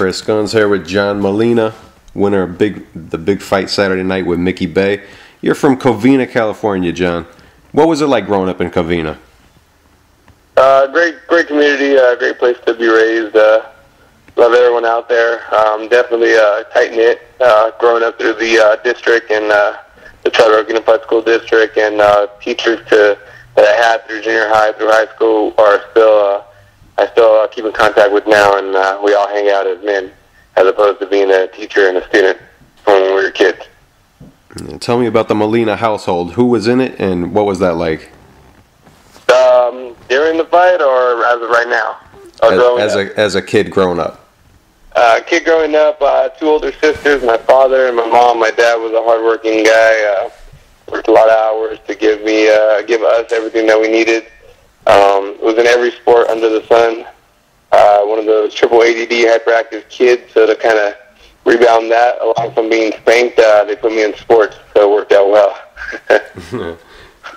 Chris Gunzz here with John Molina, winner of the big fight Saturday night with Micky Bay. You're from Covina, California, John. What was it like growing up in Covina? Great community, great place to be raised. Love everyone out there. Definitely tight-knit, growing up through the district and the Charter Unified School District, and teachers that I had through junior high, through high school are still I still keep in contact with now, and we all hang out as men, as opposed to being a teacher and a student when we were kids. Tell me about the Molina household. Who was in it, and what was that like? During the fight, or as of right now? As a kid growing up. Kid growing up, two older sisters, my father and my mom. My dad was a hardworking guy. Worked a lot of hours to give us everything that we needed. Was in every sport under the sun. One of those triple ADD hyperactive kids, so to kind of rebound that, along from being spanked, they put me in sports, so it worked out well.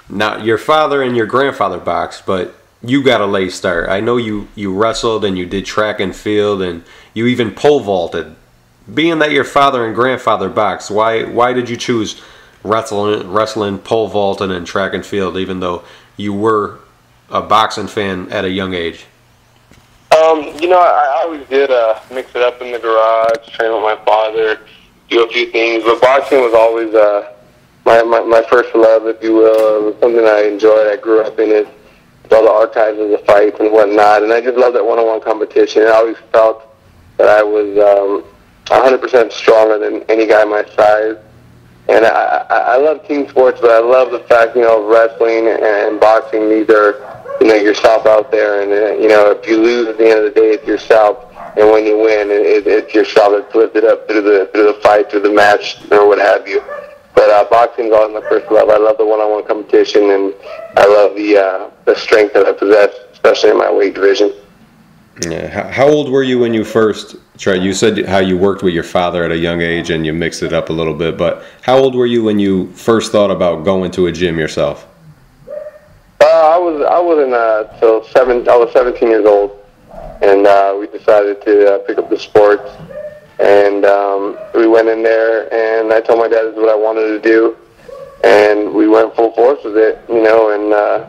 Now, your father and your grandfather boxed, but you got a late start. I know you wrestled and you did track and field, and you even pole vaulted. Being that your father and grandfather boxed, why did you choose wrestling, pole vaulting, and track and field, even though you were a boxing fan at a young age? I always did mix it up in the garage, train with my father, do a few things, but boxing was always my first love, if you will. It was something I enjoyed. I grew up in it, with all the archives of the fights and whatnot, and I just loved that one-on-one competition. I always felt that I was 100% stronger than any guy my size. And I love team sports, but I love the fact, wrestling and boxing, these are, yourself out there. And, if you lose at the end of the day, it's yourself. And when you win, it's yourself that's lifted up through the fight, through the match, or what have you. But boxing is always my first love. I love the one-on-one competition, and I love the strength that I possess, especially in my weight division. Yeah. How old were you when you first tried? You said how you worked with your father at a young age and you mixed it up a little bit, but how old were you when you first thought about going to a gym yourself? I was 17 years old, and we decided to pick up the sports, and we went in there, and I told my dad this is what I wanted to do, and we went full force with it, and a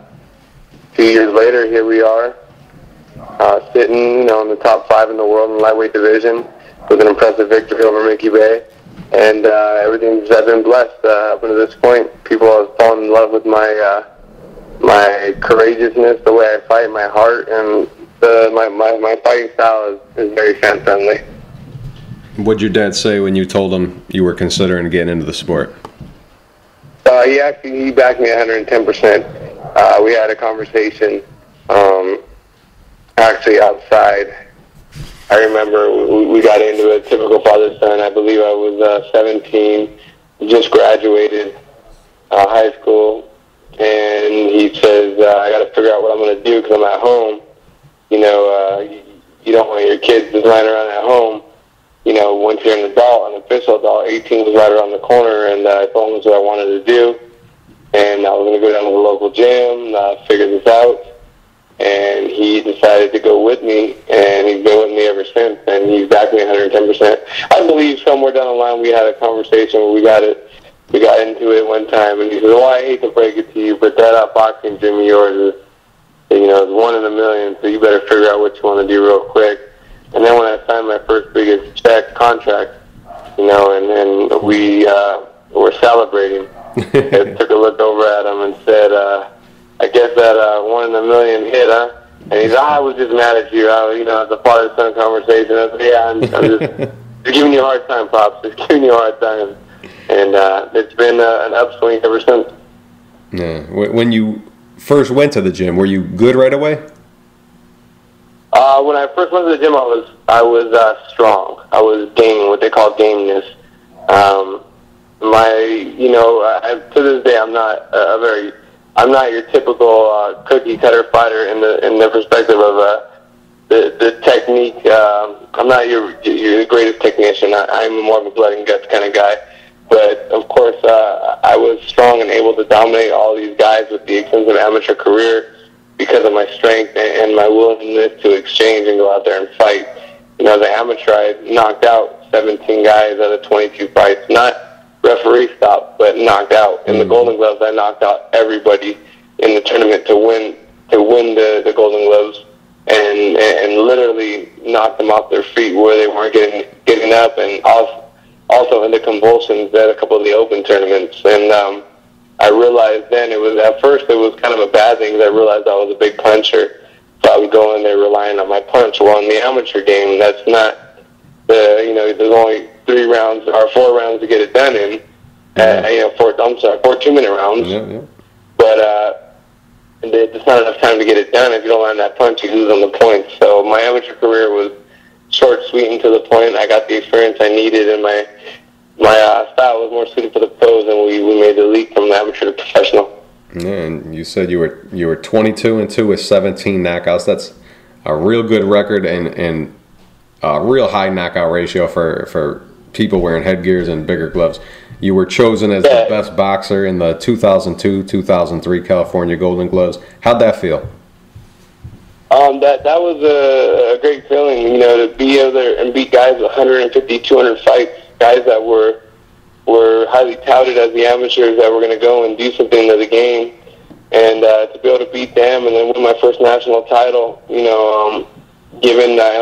few years later, here we are. Sitting, in the top 5 in the world in the lightweight division with an impressive victory over Micky Bay, and everything's I've been blessed up until this point. People have fallen in love with my courageousness, the way I fight, my heart, and my fighting style is very fan friendly. What'd your dad say when you told him you were considering getting into the sport? He backed me 110%. We had a conversation. Actually, outside, I remember we got into a typical father-son. I believe I was 17, just graduated high school, and he says, I got to figure out what I'm going to do because I'm at home. You don't want your kids just lying around at home. Once you're an adult, an official adult, 18 was right around the corner, and I told him what I wanted to do, and I was going to go down to the local gym, figure this out. And he decided to go with me, and he's been with me ever since, and he's backed me 110%. I believe somewhere down the line we had a conversation where we got into it one time, and he said, I hate to break it to you, but that boxing gym of yours is, it's 1 in a million, so you better figure out what you want to do real quick. And then when I signed my first biggest contract, and we were celebrating, I took a look over at him and said, I guess that 1 in a million hit, huh? And he said, I was just mad at you. It's a father-son conversation. I said, yeah, I'm just giving you a hard time, Pops. Just giving you a hard time. And it's been an upswing ever since. Yeah. When you first went to the gym, were you good right away? When I first went to the gym, I was strong. I was game, what they call gameness. To this day, I'm not your typical cookie cutter fighter in the perspective of the technique. I'm not your greatest technician. I'm more of a blood and guts kind of guy. But of course, I was strong and able to dominate all these guys with the extensive amateur career because of my strength and my willingness to exchange and go out there and fight. as an amateur, I knocked out 17 guys out of 22 fights. Not referee stopped, but knocked out. In the Golden Gloves, I knocked out everybody in the tournament to win the Golden Gloves, and literally knocked them off their feet where they weren't getting up, and also into convulsions at a couple of the open tournaments. And I realized then at first it was kind of a bad thing, because I realized I was a big puncher. So I would go in there relying on my punch. Well, in the amateur game, that's not there's only 3 rounds or 4 rounds to get it done in. 4 2-minute rounds. Yeah. But there's not enough time to get it done. If you don't land that punch, you lose on the points. So my amateur career was short, sweet, and to the point. I got the experience I needed, and my style was more suited for the pros, and we made the leap from amateur to professional. Yeah, and you said you were 22-2 with 17 knockouts. That's a real good record, and a real high knockout ratio for people wearing headgears and bigger gloves. You were chosen as the best boxer in the 2002-2003 California Golden Gloves. How'd that feel? That was a great feeling, to be able to and beat guys 150, 200 fights, guys that were highly touted as the amateurs that were going to go and do something to the game, and to be able to beat them and then win my first national title. Given I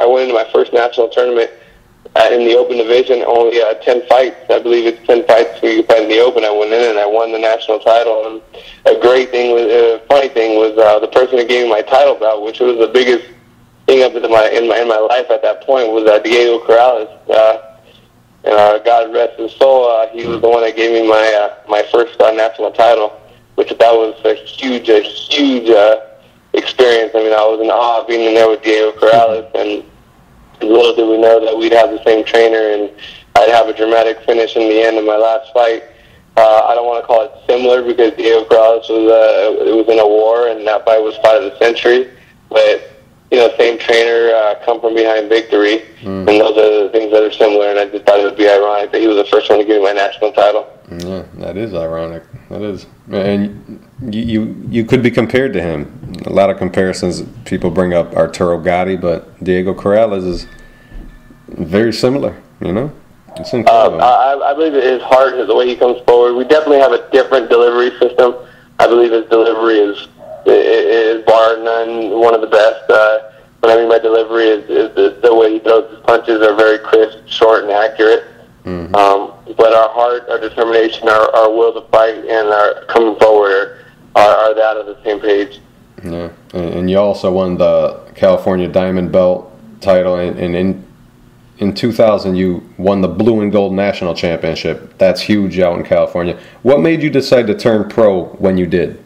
went into my first national tournament in the open division, only 10 fights. I believe it's 10 fights where you fight in the open. I went in and I won the national title. And a funny thing was the person who gave me my title bout, which was the biggest thing up in my life at that point, was Diego Corrales. God rest his soul. He was the one that gave me my first national title, which that was a huge experience. I mean, I was in awe being in there with Diego Corrales, and little did we know that we'd have the same trainer, and I'd have a dramatic finish in the end of my last fight. I don't want to call it similar, because Diego Corrales was in a war, and that fight was fight of the century. But same trainer, come from behind victory, and those are the things that are similar. And I just thought it would be ironic that he was the first one to give me my national title. Yeah, that is ironic. That is, and you could be compared to him. A lot of comparisons people bring up Arturo Gatti, but Diego Corrales is very similar. It's incredible. I believe his heart, the way he comes forward. We definitely have a different delivery system. I believe his delivery is bar none one of the best. What I mean by delivery is the way he throws his punches are very crisp, short, and accurate. But our heart, our determination, our will to fight, and our coming forward are that of the same page. Yeah, and you also won the California Diamond Belt title, and in 2000 you won the Blue and Gold National Championship. That's huge out in California. What made you decide to turn pro when you did?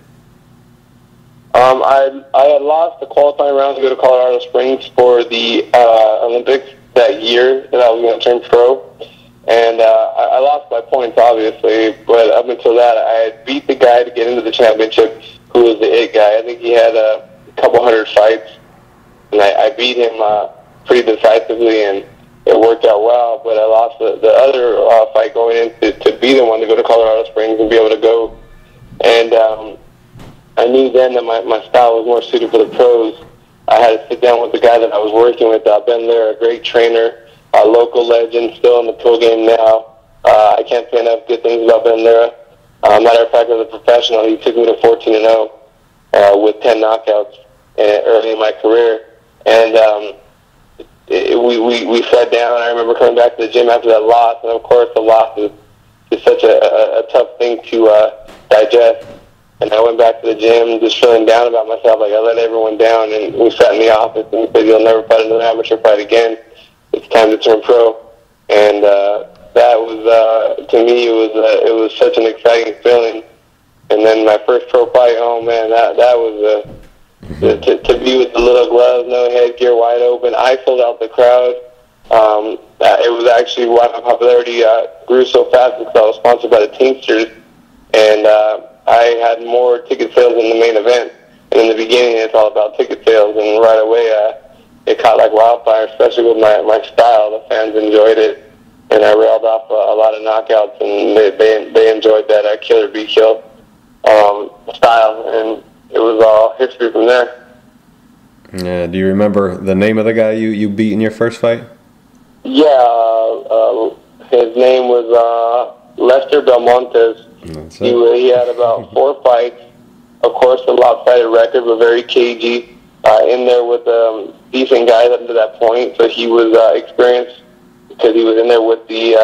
I had lost the qualifying round to go to Colorado Springs for the Olympics that year that I was going to turn pro. And I lost by points, obviously, but up until that, I had beat the guy to get into the championship, who was the it guy. I think he had a couple hundred fights, and I beat him pretty decisively, and it worked out well. But I lost the other fight going in to be the one to go to Colorado Springs and be able to go. And I knew then that my style was more suited for the pros. I had to sit down with the guy that I was working with, Ben Lair, a great trainer, a local legend, still in the pro game now. I can't say enough good things about Ben Lair. Matter of fact, as a professional, he took me to 14-0 with 10 knockouts early in my career. And we sat down. I remember coming back to the gym after that loss, and of course the loss is such a tough thing to digest. And I went back to the gym just feeling down about myself, like I let everyone down. And we sat in the office, and he said, "You'll never fight another amateur fight again. It's time to turn pro." And that was, to me, it was such an exciting feeling. And then my first pro fight, oh man, that was to be with the little gloves, no headgear, wide open. I sold out the crowd. It was actually why my popularity grew so fast, because I was sponsored by the Teamsters, and I had more ticket sales in the main event. And in the beginning, it's all about ticket sales, and right away it caught like wildfire, especially with my style. The fans enjoyed it, and I railed off a lot of knockouts, and they enjoyed that kill or be killed style, and it was all history from there. Yeah. Do you remember the name of the guy you beat in your first fight? Yeah, his name was Lester Belmontes. He had about 4 fights. Of course, a lopsided record, but very cagey. In there with decent guys up to that point, so he was experienced because he was in there with the,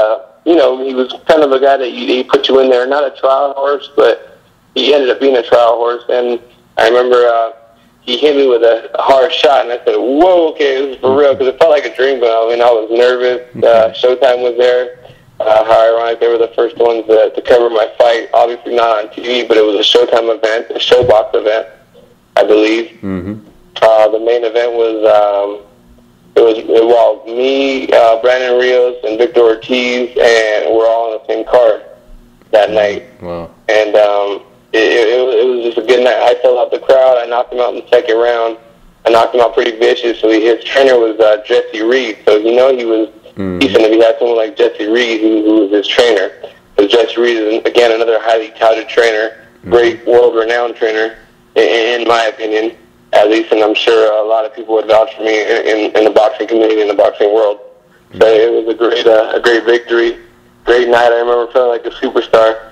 he was kind of a guy that he put you in there, not a trial horse, but he ended up being a trial horse. And I remember he hit me with a hard shot, and I said, "Whoa, okay, this is for real," because it felt like a dream. But I mean, I was nervous. Showtime was there. How ironic, they were the first ones to cover my fight. Obviously not on TV, but it was a Showtime event, a Showbox event, I believe. Mm-hmm. The main event was me, Brandon Rios, and Victor Ortiz, and we're all on the same card that night. Wow. And it was just a good night. I filled out the crowd. I knocked him out in the second round. I knocked him out pretty vicious. So his trainer was Jesse Reed. So he was decent if he had someone like Jesse Reed who was his trainer. Because Jesse Reed is, again, another highly touted trainer, great world-renowned trainer, in my opinion. At least, and I'm sure a lot of people would vouch for me in the boxing community, in the boxing world. So it was a great victory, great night. I remember feeling like a superstar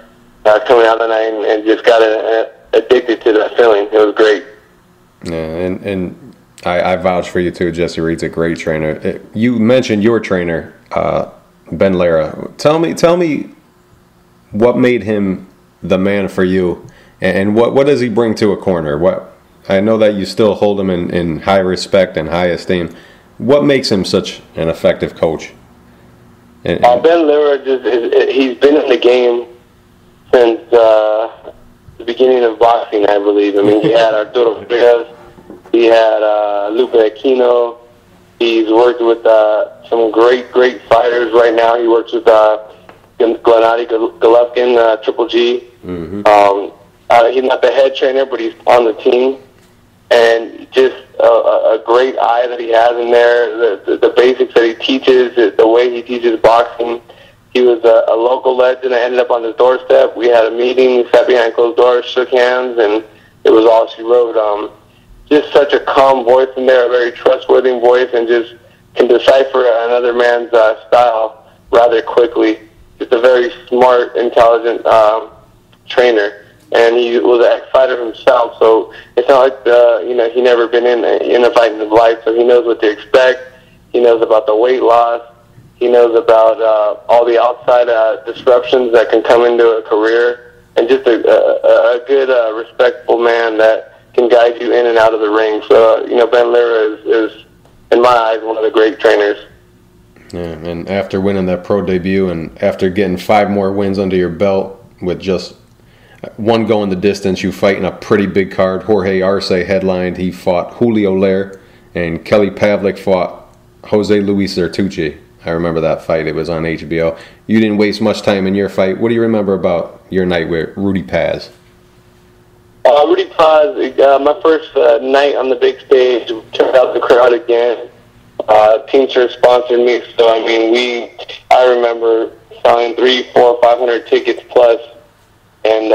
coming out of the night and just got addicted to that feeling. It was great. Yeah, and I vouch for you too. Jesse Reed's a great trainer. You mentioned your trainer, Ben Lara. Tell me what made him the man for you, and what does he bring to a corner? I know that you still hold him in high respect and high esteem. What makes him such an effective coach? Ben Lara, he's been in the game since the beginning of boxing, I believe. I mean, he had Arturo Frias, he had Lupe Aquino. He's worked with some great fighters right now. He works with Gennady Golovkin, Triple G. Mm-hmm. He's not the head trainer, but he's on the team. And just a great eye that he has in there, the basics that he teaches, the way he teaches boxing. He was a local legend. I ended up on his doorstep. We had a meeting, sat behind closed doors, shook hands, and it was all she wrote. Just such a calm voice in there, a very trustworthy voice, and just can decipher another man's style rather quickly. Just a very smart, intelligent trainer. And he was an ex-fighter himself, so it's not like, he never been in a fight in his life, so he knows what to expect. He knows about the weight loss. He knows about all the outside disruptions that can come into a career, and just a good, respectful man that can guide you in and out of the ring. So, Ben Lara is, in my eyes, one of the great trainers. Yeah, and after winning that pro debut and after getting 5 more wins under your belt with just one going the distance, you fight in a pretty big card. Jorge Arce headlined. He fought Julio Lair, and Kelly Pavlik fought Jose Luis Zertucci. I remember that fight. It was on HBO. You didn't waste much time in your fight. What do you remember about your night with Rudy Paz? Rudy Paz, my first night on the big stage, turned out the crowd again. Teamster sponsored me, so I remember selling 300, 400, 500 tickets plus. And,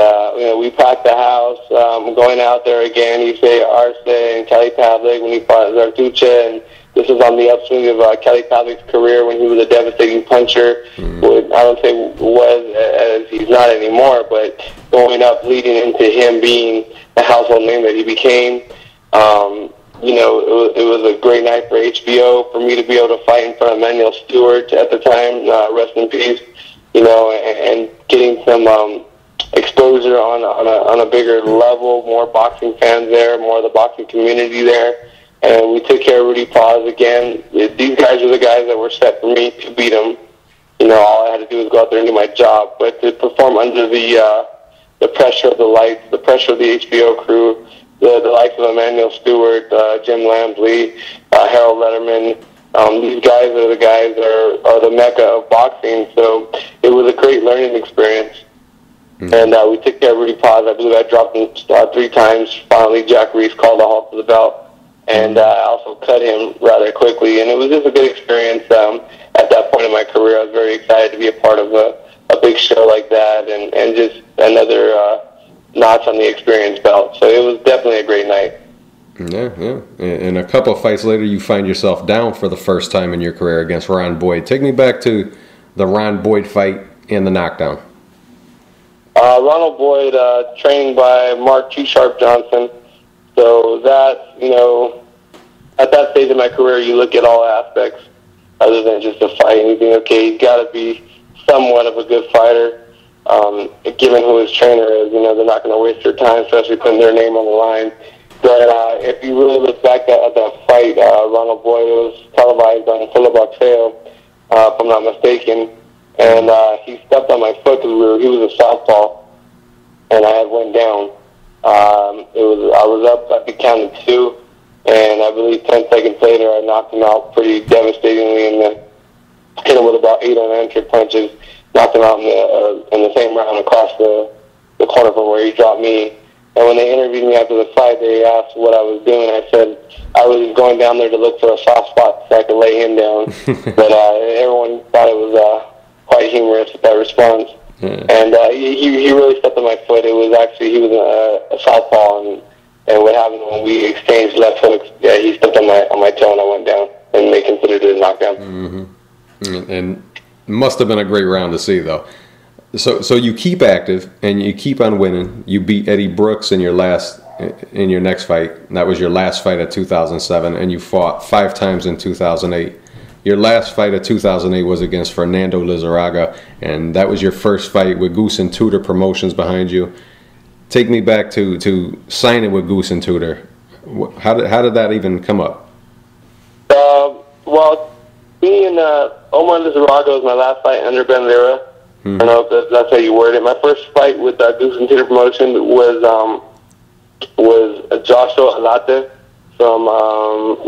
we packed the house. Going out there again, you say Arce and Kelly Pavlik when he fought Zertucci, and this was on the upswing of Kelly Pavlik's career when he was a devastating puncher. Mm-hmm. I don't say was, as he's not anymore, but going up, leading into him being the household name that he became. It was a great night for HBO, for me to be able to fight in front of Manuel Stewart at the time, rest in peace, and getting some exposure on a bigger level, more boxing fans there, more of the boxing community there. And we took care of Rudy Paz again. These guys were the guys that were set for me to beat him. All I had to do was go out there and do my job. But to perform under the pressure of the lights, the pressure of the HBO crew, the likes of Emmanuel Stewart, Jim Lamsley, Harold Letterman, these guys are the guys that are the mecca of boxing. So it was a great learning experience. Mm-hmm. And we took care of Rudy Paz. I believe I dropped him 3 times. Finally, Jack Reese called a halt to the belt. And I also cut him rather quickly. And it was just a good experience. At that point in my career, I was very excited to be a part of a big show like that and just another notch on the experience belt. So it was definitely a great night. Yeah, yeah. And a couple of fights later, you find yourself down for the first time in your career against Ron Boyd. Take me back to the Ron Boyd fight and the knockdown. Ronald Boyd, trained by Mark T. Sharp Johnson. So that, at that stage of my career, you look at all aspects other than just a fight. And you think, okay, he's got to be somewhat of a good fighter. Given who his trainer is, they're not going to waste their time, especially putting their name on the line. But if you really look back at that fight, Ronald Boyd, it was televised on Boxeo, if I'm not mistaken. And he stepped on my foot because he was a southpaw, and I had went down. I was up at the count of 2, and I believe 10 seconds later I knocked him out pretty devastatingly, and then hit him with about 8 unanswered punches, knocked him out in the same round across the corner from where he dropped me. And when they interviewed me after the fight, they asked what I was doing. I said I was going down there to look for a soft spot so I could lay him down. But everyone thought it was quite humorous with that response. Yeah. And he really stepped on my foot. It was actually, he was a southpaw, and what happened when we exchanged left hooks, yeah, he stepped on my toe and I went down, and they considered it a knockdown. Mm-hmm. And must have been a great round to see, though. So you keep active and you keep on winning. You beat Eddie Brooks in your next fight. That was your last fight at 2007, and you fought 5 times in 2008. Your last fight at 2008 was against Fernando Lizarraga, and that was your first fight with Goose and Tudor Promotions behind you. Take me back to signing with Goose and Tudor. How did that even come up? Well, me and Omar Lizarraga was my last fight under Ben Lira. I don't know if that's how you word it. My first fight with Goose and Tudor Promotion was Joshua Alate from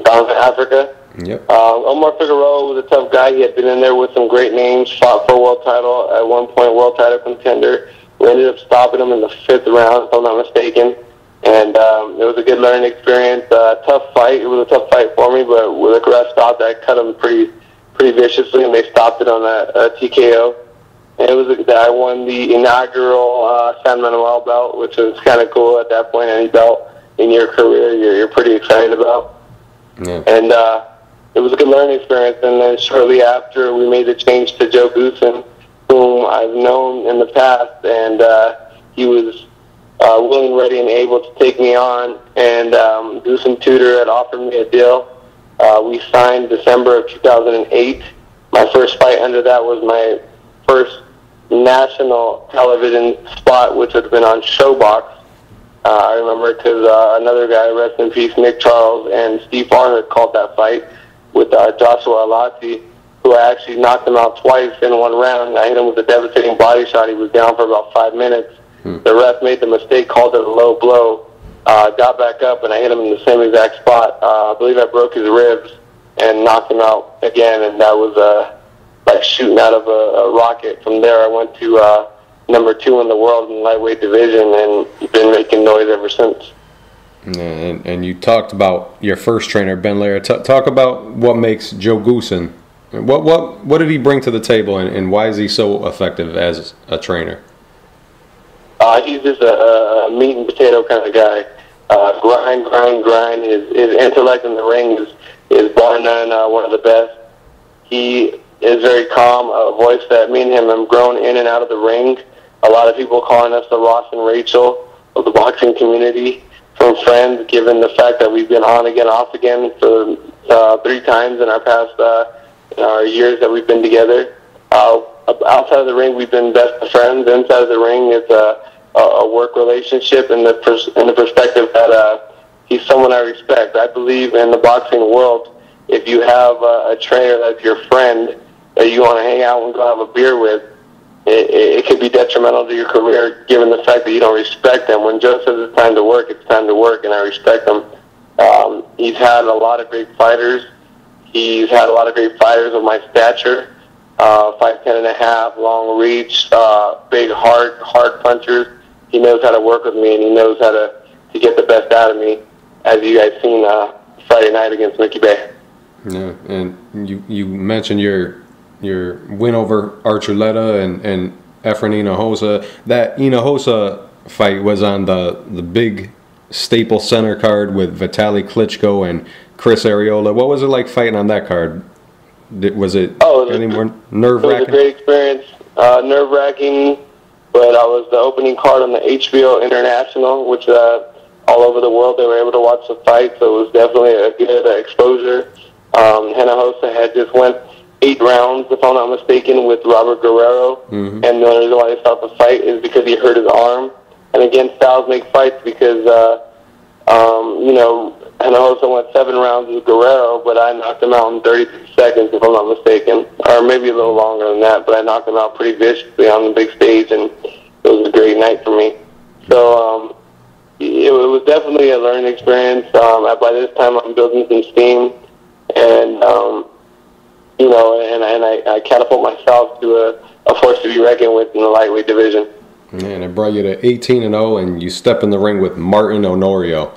down in Africa. Yep. Omar Figueroa was a tough guy. He had been in there with some great names, fought for a world title, at one point world title contender. We ended up stopping him in the 5th round, if I'm not mistaken. And it was a good learning experience. Tough fight. It was a tough fight for me, but with the ref stopped, I cut him pretty viciously, and they stopped it on a TKO. And it was I won the inaugural San Manuel belt, which was kind of cool at that point. Any belt in your career, you're pretty excited about. Yeah. And it was a good learning experience. And then shortly after, we made the change to Joe Goosen, whom I've known in the past, and he was willing, ready, and able to take me on. And Goosen Tudor had offered me a deal. We signed December of 2008. My first fight under that was my first national television spot, which had been on Showbox. I remember because another guy, rest in peace, Nick Charles, and Steve Barnett called that fight with Joshua Alati, who I actually knocked him out twice in one round. I hit him with a devastating body shot. He was down for about 5 minutes. The ref made the mistake, called it a low blow, got back up, and I hit him in the same exact spot. I believe I broke his ribs and knocked him out again, and that was like shooting out of a rocket. From there, I went to number 2 in the world in the lightweight division, and been making noise ever since. And you talked about your first trainer, Ben Lira. Talk about what makes Joe Goosen. What did he bring to the table, and why is he so effective as a trainer? He's just a meat and potato kind of guy. Grind. His intellect in the ring is bar none one of the best. He is very calm, a voice that me and him have grown in and out of the ring. A lot of people calling us the Ross and Rachel of the boxing community from friends, given the fact that we've been on again, off again for 3 times in our past years that we've been together. Outside of the ring, we've been best of friends. Inside of the ring, it's a work relationship in the perspective that he's someone I respect. I believe in the boxing world, if you have a trainer that's your friend that you want to hang out and go have a beer with, it could be detrimental to your career given the fact that you don't respect them. When Joe says it's time to work, it's time to work, and I respect him. He's had a lot of great fighters. He's had a lot of great fighters of my stature, 5'10" and a half, long reach, big, hard punchers. He knows how to work with me, and he knows how to get the best out of me, as you guys seen Friday night against Micky Bay. Yeah, and you mentioned your win over Archuleta and Efrain Hinojosa. That Hinojosa fight was on the big Staples Center card with Vitaly Klitschko and Chris Arreola. What was it like fighting on that card? Was it any more nerve-wracking? It was a great experience. Nerve-wracking, but I was the opening card on the HBO International, which all over the world they were able to watch the fight, so it was definitely a good exposure. Hinojosa had just went 8 rounds, if I'm not mistaken, with Robert Guerrero, and the only reason why they stopped the fight is because he hurt his arm. And again, styles make fights because, Hinojosa went 7 rounds with Guerrero, but I knocked him out in 33 seconds, if I'm not mistaken, or maybe a little longer than that, but I knocked him out pretty viciously on the big stage, and it was a great night for me. So it was definitely a learning experience. By this time, I'm building some steam, and I catapult myself to a force to be reckoned with in the lightweight division. Yeah, and it brought you to 18-0, and you step in the ring with Martin Honorio.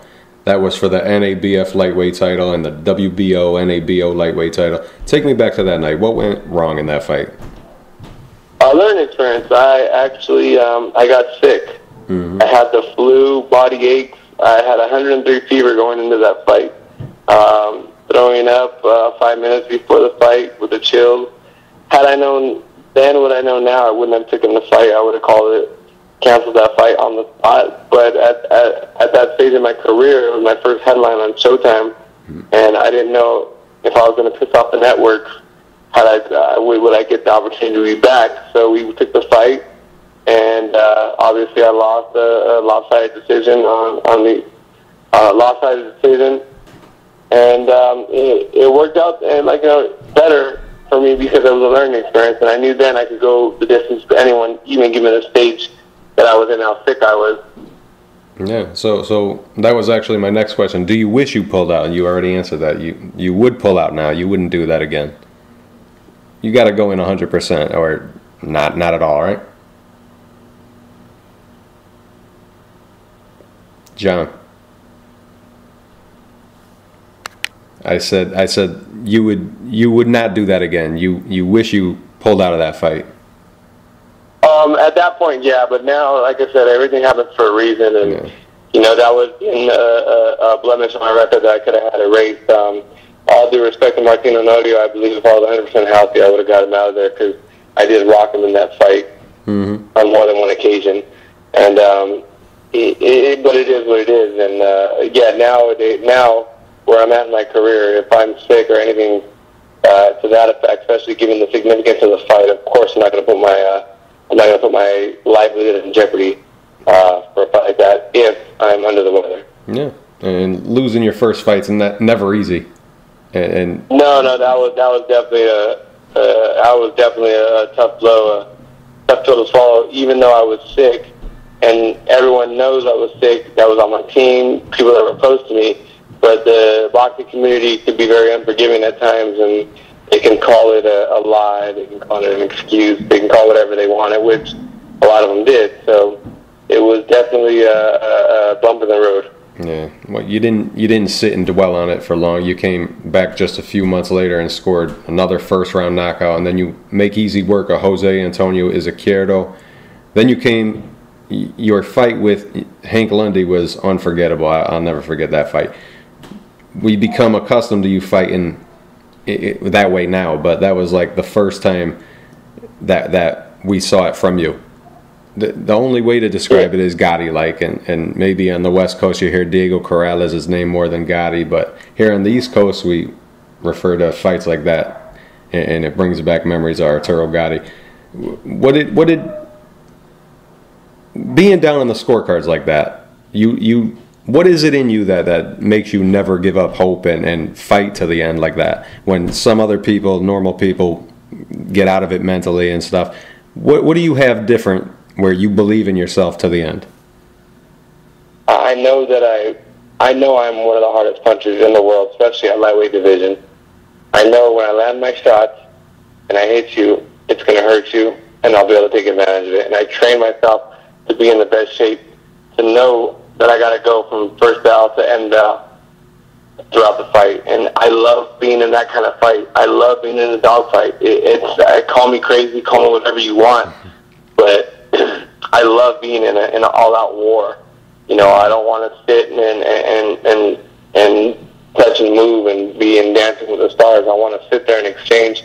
That was for the NABF lightweight title and the WBO, NABO lightweight title. Take me back to that night. What went wrong in that fight? A learning experience. I actually I got sick. I had the flu, body aches. I had 103 fever going into that fight. Throwing up 5 minutes before the fight with the chills. Had I known then what I know now, I wouldn't have taken the fight. I would have canceled that fight on the spot. But at that stage in my career, it was my first headline on Showtime, and I didn't know if I was going to piss off the network. Would I get the opportunity to be back? So we took the fight, and obviously I lost a lopsided decision on the lopsided decision. And it worked out better for me because it was a learning experience, and I knew then I could go the distance to anyone, even given the stage that I was in, how sick I was. Yeah, so that was actually my next question. Do you wish you pulled out? And you already answered that. You would pull out now. You wouldn't do that again. You got to go in 100%, or not at all, right? John. I said you would not do that again. You wish you pulled out of that fight. At that point, yeah, but now, like I said, everything happens for a reason, and that was a blemish on my record that I could have had erased. All due respect to Martin Honorio, I believe if I was 100% healthy, I would have got him out of there because I did rock him in that fight on more than one occasion. And but it is what it is, and now where I'm at in my career, if I'm sick or anything to that effect, especially given the significance of the fight, of course I'm not going to put my livelihood in jeopardy for a fight like that if I'm under the weather. Yeah, and losing your first fight's never easy. And no, that was definitely a tough blow, a tough pill to swallow. Even though I was sick, and everyone knows I was sick, that was on my team, people that were close to me. But the boxing community could be very unforgiving at times, and they can call it a lie, they can call it an excuse, they can call it whatever they wanted, which a lot of them did. So it was definitely a bump in the road. Yeah, well, you didn't sit and dwell on it for long. You came back just a few months later and scored another first-round knockout, and then you make easy work of Jose Antonio Izquierdo. Then your fight with Hank Lundy was unforgettable. I'll never forget that fight. We become accustomed to you fighting that way now, but that was like the first time that we saw it from you. The only way to describe it is Gotti-like, and maybe on the West Coast you hear Diego Corrales' name more than Gotti, but here on the East Coast we refer to fights like that, and it brings back memories of Arturo Gotti. What did being down on the scorecards like that, what is it in you that makes you never give up hope and fight to the end like that? When some other people, normal people, get out of it mentally and stuff, what do you have different where you believe in yourself to the end? I know I'm one of the hardest punchers in the world, especially at lightweight division. I know when I land my shots and I hit you, it's going to hurt you, and I'll be able to take advantage of it. And I train myself to be in the best shape, to know that I got to go from first bell to end bell throughout the fight. And I love being in that kind of fight. I love being in a dog fight. Call me crazy, call me whatever you want, but I love being in an all-out war. I don't want to sit and touch and move and be in Dancing with the Stars. I want to sit there and exchange,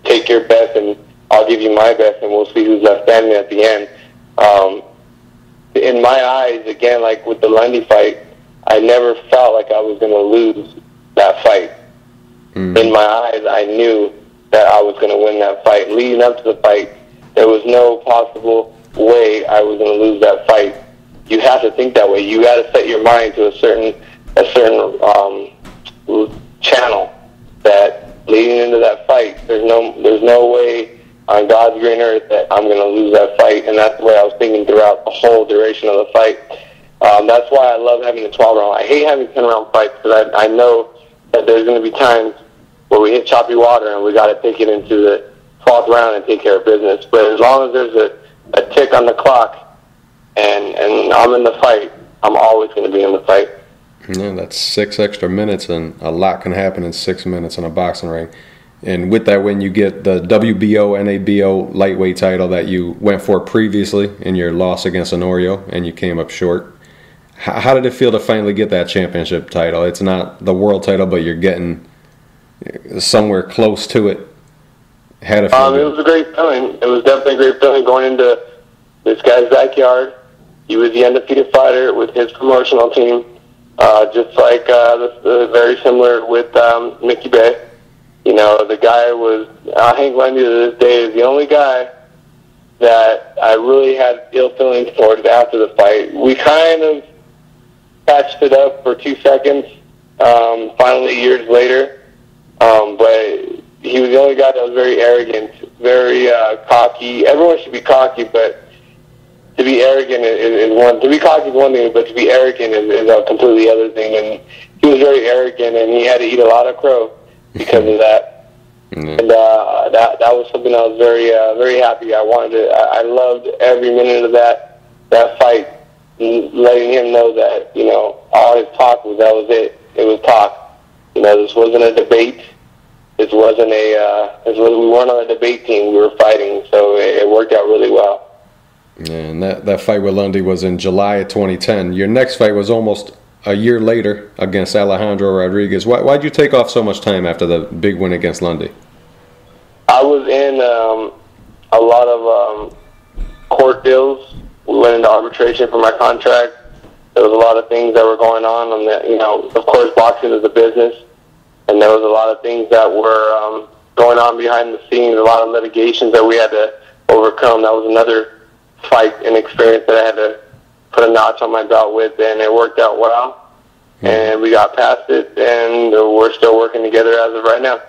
take your best, and I'll give you my best, and we'll see who's left standing at the end. In my eyes, again, like with the Lundy fight, I never felt like I was going to lose that fight. In my eyes, I knew that I was going to win that fight. Leading up to the fight, there was no possible way I was going to lose that fight. You have to think that way. You got to set your mind to a certain channel that leading into that fight, there's no way on God's green earth that I'm going to lose that fight, and that's the way I was thinking throughout the whole duration of the fight. That's why I love having a 12-round. I hate having 10-round fights because I know that there's going to be times where we hit choppy water and we got to take it into the 12th round and take care of business. But as long as there's a tick on the clock and I'm in the fight, I'm always going to be in the fight. Yeah, that's 6 extra minutes, and a lot can happen in 6 minutes in a boxing ring. And with that win, you get the WBO, NABO lightweight title that you went for previously in your loss against Honorio, and you came up short. How did it feel to finally get that championship title? It's not the world title, but you're getting somewhere close to it. It was a great feeling. It was definitely a great feeling going into this guy's backyard. He was the undefeated fighter with his promotional team, just like very similar with Micky Bay. The guy was, Hank Lundy to this day is the only guy that I really had ill feelings towards after the fight. We kind of patched it up for 2 seconds, finally years later, but he was the only guy that was very arrogant, very cocky. Everyone should be cocky, but to be arrogant is one. To be cocky is one thing, but to be arrogant is a completely other thing. And he was very arrogant, and he had to eat a lot of crow because of that. And that was something I was very happy. I loved every minute of that fight, letting him know that all his talk was it. It was talk. This wasn't a debate. This wasn't we weren't on a debate team. We were fighting, so it worked out really well. And that fight with Lundy was in July of 2010. Your next fight was almost a year later against Alejandro Rodriguez. Why'd you take off so much time after the big win against Lundy? I was in a lot of court deals. We went into arbitration for my contract. There was a lot of things that were going on that, of course, boxing is a business, and there was a lot of things that were going on behind the scenes, a lot of litigations that we had to overcome. That was another fight and experience that I had to put a notch on my belt with, and it worked out well. And we got past it, and we're still working together as of right now.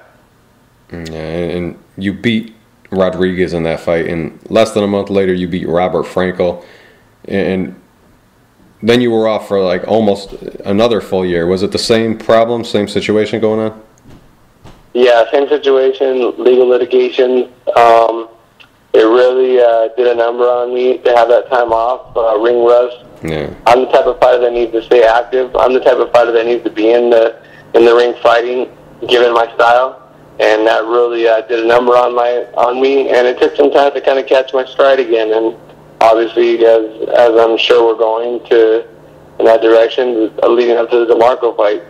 Yeah, and you beat Rodriguez in that fight, and less than a month later you beat Robert Frankel, and then you were off for like almost another full year. Was it the same problem, same situation going on? Yeah, same situation, legal litigation. It really did a number on me to have that time off, ring rust. Yeah. I'm the type of fighter that needs to stay active. I'm the type of fighter that needs to be in the ring fighting, given my style. And that really did a number on me, and it took some time to kind of catch my stride again. And obviously, as I'm sure we're going in that direction, leading up to the DeMarco fight,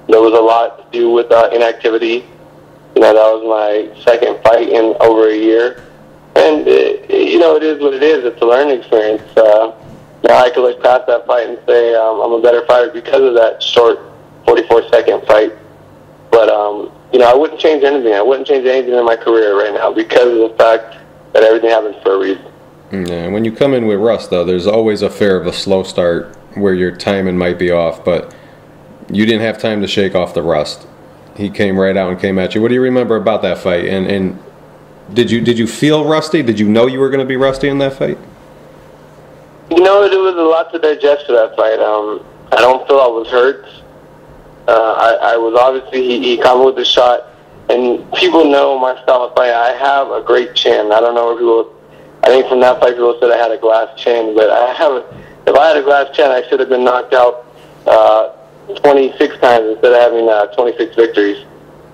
there was a lot to do with inactivity. That was my second fight in over a year, and it is what it is. It's a learning experience. Now I can look past that fight and say I'm a better fighter because of that short 44-second fight. But, I wouldn't change anything. I wouldn't change anything in my career right now because of the fact that everything happens for a reason. Yeah, when you come in with rust, though, there's always a fear of a slow start where your timing might be off, but you didn't have time to shake off the rust. He came right out and came at you. What do you remember about that fight? And did you feel rusty? Did you know you were going to be rusty in that fight? There was a lot to digest for that fight. I don't feel I was hurt. I was obviously, he caught me with the shot, and people know my style of fight. I have a great chin. I don't know if people, I think from that fight people said I had a glass chin, but if I had a glass chin, I should have been knocked out 26 times instead of having 26 victories.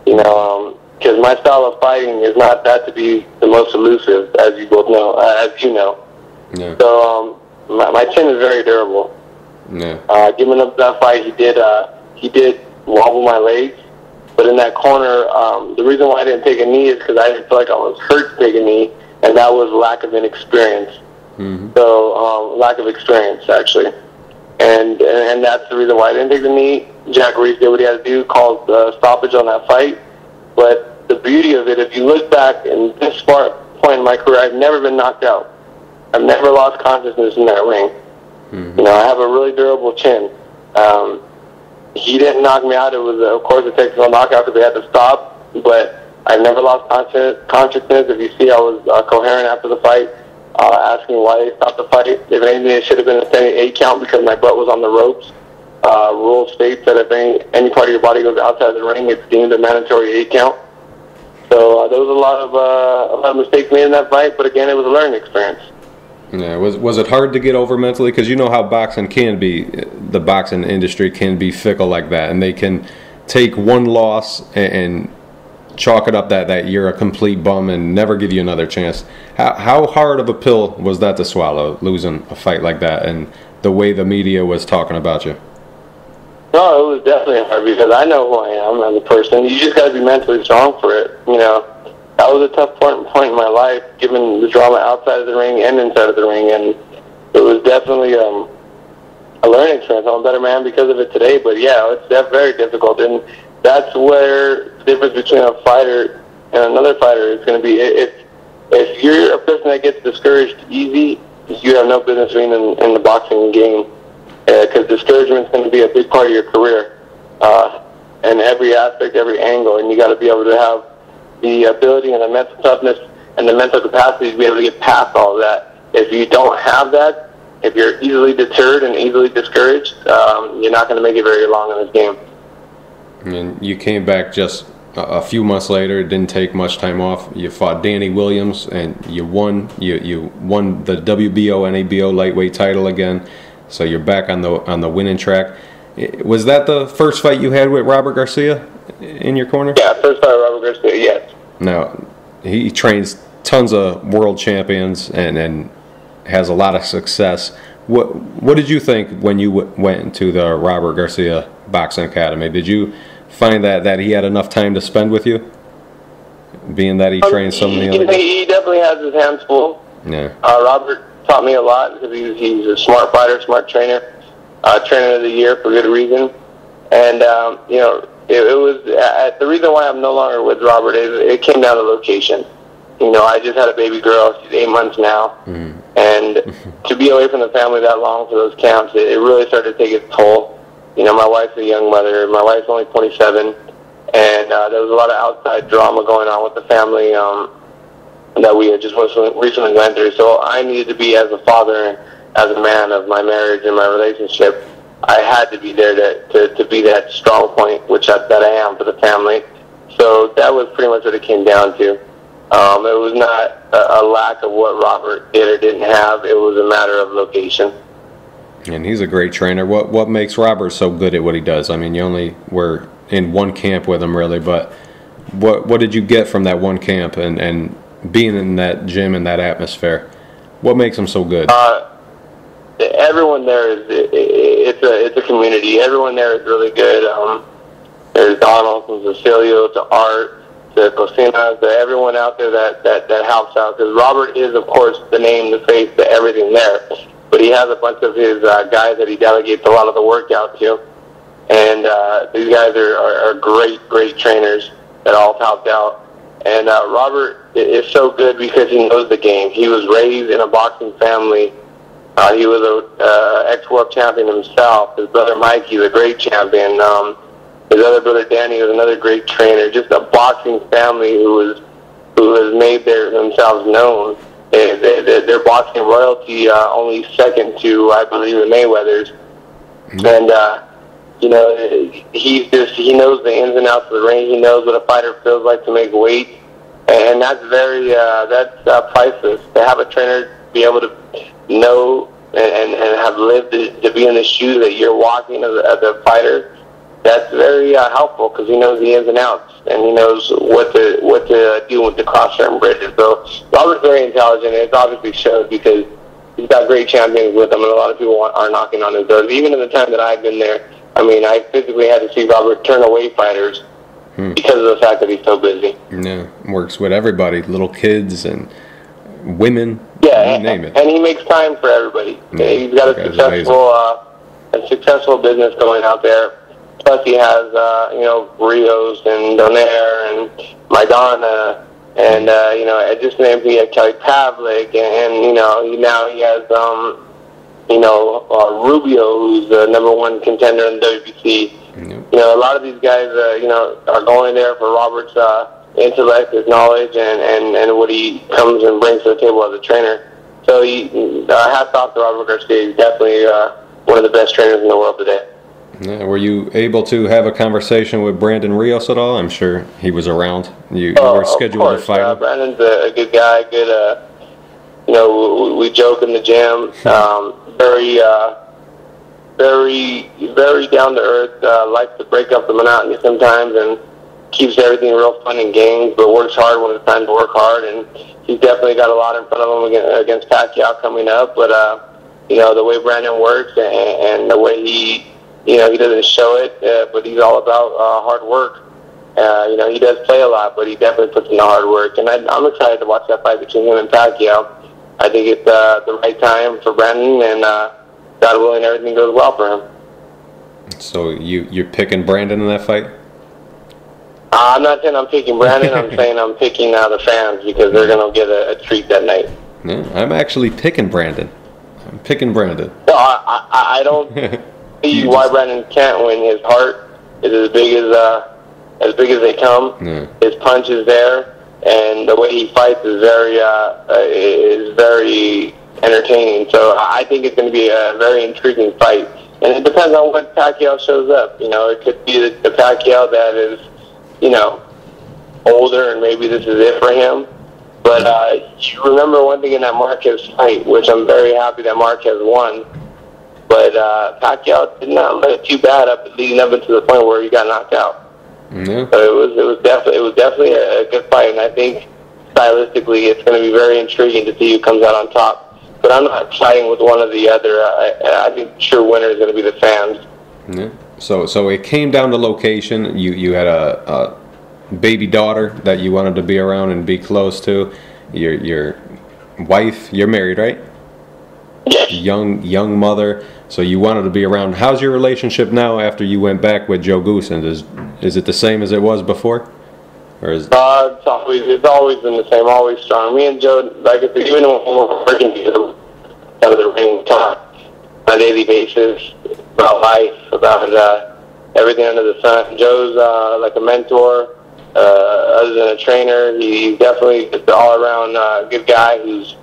Because my style of fighting is not that to be the most elusive, as you both know, as you know. Yeah. So my chin is very durable. Yeah. Giving up that fight, he did wobble my legs. But in that corner, the reason why I didn't take a knee is because I didn't feel like I was hurt to take a knee, and that was lack of inexperience. Mm-hmm. So lack of experience, actually. And that's the reason why I didn't take the knee. Jack Reese did what he had to do, called stoppage on that fight. But the beauty of it, if you look back in this point in my career, I've never been knocked out. I've never lost consciousness in that ring. Mm-hmm. You know, I have a really durable chin. He didn't knock me out. It was, of course, a technical knockout because they had to stop. But I've never lost consciousness. If you see, I was coherent after the fight, asking why they stopped the fight. If anything, it should have been a standing 8 count because my butt was on the ropes. Rule states that if any part of your body goes outside the ring, it's deemed a mandatory 8 count. So there was a lot of mistakes made in that fight, but again, it was a learning experience. Yeah, was it hard to get over mentally? Because you know how boxing can be, the boxing industry can be fickle like that, and they can take one loss and chalk it up that you're a complete bum and never give you another chance. How hard of a pill was that to swallow, losing a fight like that, and the way the media was talking about you? No, it was definitely hard because I know who I am as a person. You just got to be mentally strong for it. You know, that was a tough point in my life, given the drama outside of the ring and inside of the ring, and it was definitely a learning experience. I'm a better man because of it today. But yeah, it's very difficult, and that's where the difference between a fighter and another fighter is going to be. If you're a person that gets discouraged easy, you have no business being in the boxing game. Because discouragement is going to be a big part of your career, in every aspect, every angle, and you got to be able to have the ability and the mental toughness and the mental capacity to be able to get past all of that. If you don't have that, if you're easily deterred and easily discouraged, you're not going to make it very long in this game. And you came back just a few months later. It didn't take much time off. You fought Danny Williams, and you won. You won the WBO NABO lightweight title again. So you're back on the winning track. Was that the first fight you had with Robert Garcia in your corner? Yeah, first fight with Robert Garcia, yes. Now, he trains tons of world champions and has a lot of success. What did you think when you went into the Robert Garcia Boxing Academy? Did you find that he had enough time to spend with you, being that he trained so many other guys? He definitely has his hands full. Yeah. Robert taught me a lot because he's a smart fighter, smart trainer, trainer of the year for good reason. And you know, it was the reason why I'm no longer with Robert is it came down to location. You know, I just had a baby girl; she's 8 months now, and to be away from the family that long for those camps, it really started to take its toll. You know, my wife's a young mother. My wife's only 27, and there was a lot of outside drama going on with the family. That we had just recently went through. So I needed to be, as a father and as a man of my marriage and my relationship, I had to be there to be that strong point, which that I am for the family. So that was pretty much what it came down to. It was not a lack of what Robert did or didn't have. It was a matter of location. And he's a great trainer. What makes Robert so good at what he does? I mean, you only were in one camp with him, really, but what did you get from that one camp and being in that gym and that atmosphere? What makes him so good? Everyone there it's a community. Everyone there is really good. There's Donald from Cecilio to Art to Cocina to everyone out there that helps out. Because Robert is, of course, the name, the face to everything there. But he has a bunch of his guys that he delegates a lot of the work out to. And these guys are great trainers that all helped out. And Robert is so good because he knows the game. He was raised in a boxing family. He was an ex-world champion himself. His brother Micky was a great champion. His other brother Danny was another great trainer. Just a boxing family who has made themselves known. Their boxing royalty only second to, I believe, the Mayweathers. And you know, he knows the ins and outs of the ring. He knows what a fighter feels like to make weight, and that's that's priceless. To have a trainer be able to know and have lived to be in the shoes that you're walking as a fighter, that's very helpful because he knows the ins and outs and he knows what to do with the cross-term bridges. So Robert's very intelligent, and it's obviously showed because he's got great champions with him, and a lot of people are knocking on his doors. Even in the time that I've been there, I mean, I physically had to see Robert turn away fighters because of the fact that he's so busy. Yeah, works with everybody, little kids and women. Yeah, you name it. And he makes time for everybody. Yeah, he's got a successful business going out there. Plus, he has Rios and Donaire and Maidana, and just name he had Kelly Pavlik, and now he has Rubio, who's the #1 contender in the WBC. Yep. A lot of these guys, are going there for Robert's intellect, his knowledge, and what he comes and brings to the table as a trainer. So hats off to Robert Garcia. He's definitely one of the best trainers in the world today. Yeah, were you able to have a conversation with Brandon Rios at all? I'm sure he was around. You were scheduled to fight him. Brandon's a good guy. Good, we joke in the gym. Very down to earth. Likes to break up the monotony sometimes, and keeps everything real fun and games. But works hard when it's time to work hard. And he's definitely got a lot in front of him against Pacquiao coming up. But the way Brandon works and the way he doesn't show it, but he's all about hard work. He does play a lot, but he definitely puts in the hard work. And I'm excited to watch that fight between him and Pacquiao. I think it's the right time for Brandon, and God willing, everything goes well for him. So you're picking Brandon in that fight? I'm not saying I'm picking Brandon. I'm saying I'm picking the fans, because they're going to get a treat that night. Yeah, I'm actually picking Brandon. I'm picking Brandon. No, I don't see why Brandon can't win. His heart is as big as they come. Yeah. His punch is there, and the way he fights is very entertaining. So I think it's going to be a very intriguing fight. And it depends on what Pacquiao shows up. It could be the Pacquiao that is, older, and maybe this is it for him. But you remember one thing in that Marquez fight, which I'm very happy that Marquez won. But Pacquiao did not let it too bad leading up into the point where he got knocked out. Yeah. So it was definitely a good fight, and I think stylistically it's going to be very intriguing to see who comes out on top. But I'm not siding with one or the other. I think the true winner is going to be the fans. Yeah. So it came down to location. You had a baby daughter that you wanted to be around and be close to. Your wife, you're married, right? Yes. Young mother. So you wanted to be around. How's your relationship now after you went back with Joe Goosen? Is it the same as it was before? Or is it's always been the same, always strong. Me and Joe, like I said, even when we're working together, out of the ring, we talk on a daily basis about life, about everything under the sun. Joe's like a mentor, other than a trainer. He's definitely just an all-around good guy who's,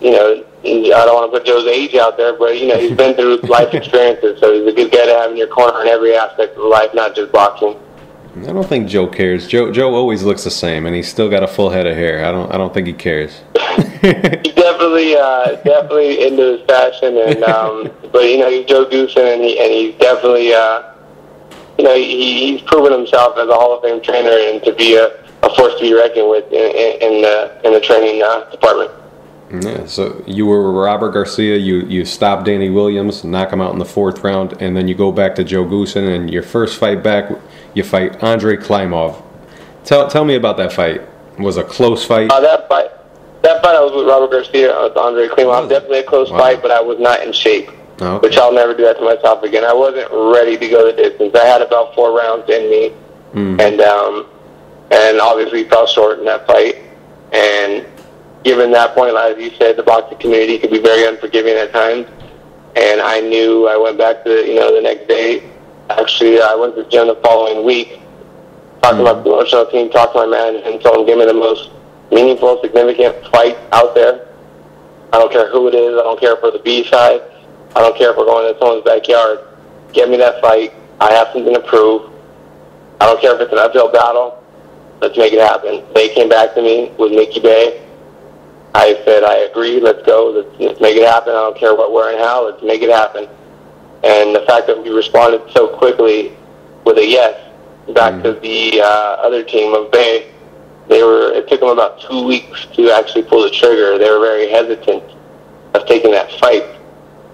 I don't want to put Joe's age out there, but, he's been through life experiences, so he's a good guy to have in your corner in every aspect of life, not just boxing. I don't think Joe cares. Joe always looks the same, and he's still got a full head of hair. I don't think he cares. He's definitely into his fashion, and but he's Joe Goosen, and he's definitely he's proven himself as a Hall of Fame trainer and to be a force to be reckoned with in the training department. Yeah. So you were Robert Garcia. You stopped Danny Williams, knock him out in the 4th round, and then you go back to Joe Goosen, and your first fight back, you fight Andre Klimov. Tell me about that fight. It was a close fight. That fight I was with Robert Garcia, with Andre Klimov. Definitely a close fight, but I was not in shape. Oh, okay. Which I'll never do that to myself again. I wasn't ready to go the distance. I had about 4 rounds in me, and obviously fell short in that fight. And given that point, as you said, the boxing community could be very unforgiving at times. And I knew I went back to the next day. Actually, I went to the gym the following week, talked to my promotional team, talked to my manager, and told him, give me the most meaningful, significant fight out there. I don't care who it is. I don't care if we're the B side. I don't care if we're going to someone's backyard. Get me that fight. I have something to prove. I don't care if it's an uphill battle. Let's make it happen. They came back to me with Micky Bay. I said, I agree. Let's go. Let's make it happen. I don't care what, where, and how. Let's make it happen. And the fact that we responded so quickly with a yes back to the other team of Bay, it took them about 2 weeks to actually pull the trigger. They were very hesitant. The us taking that fight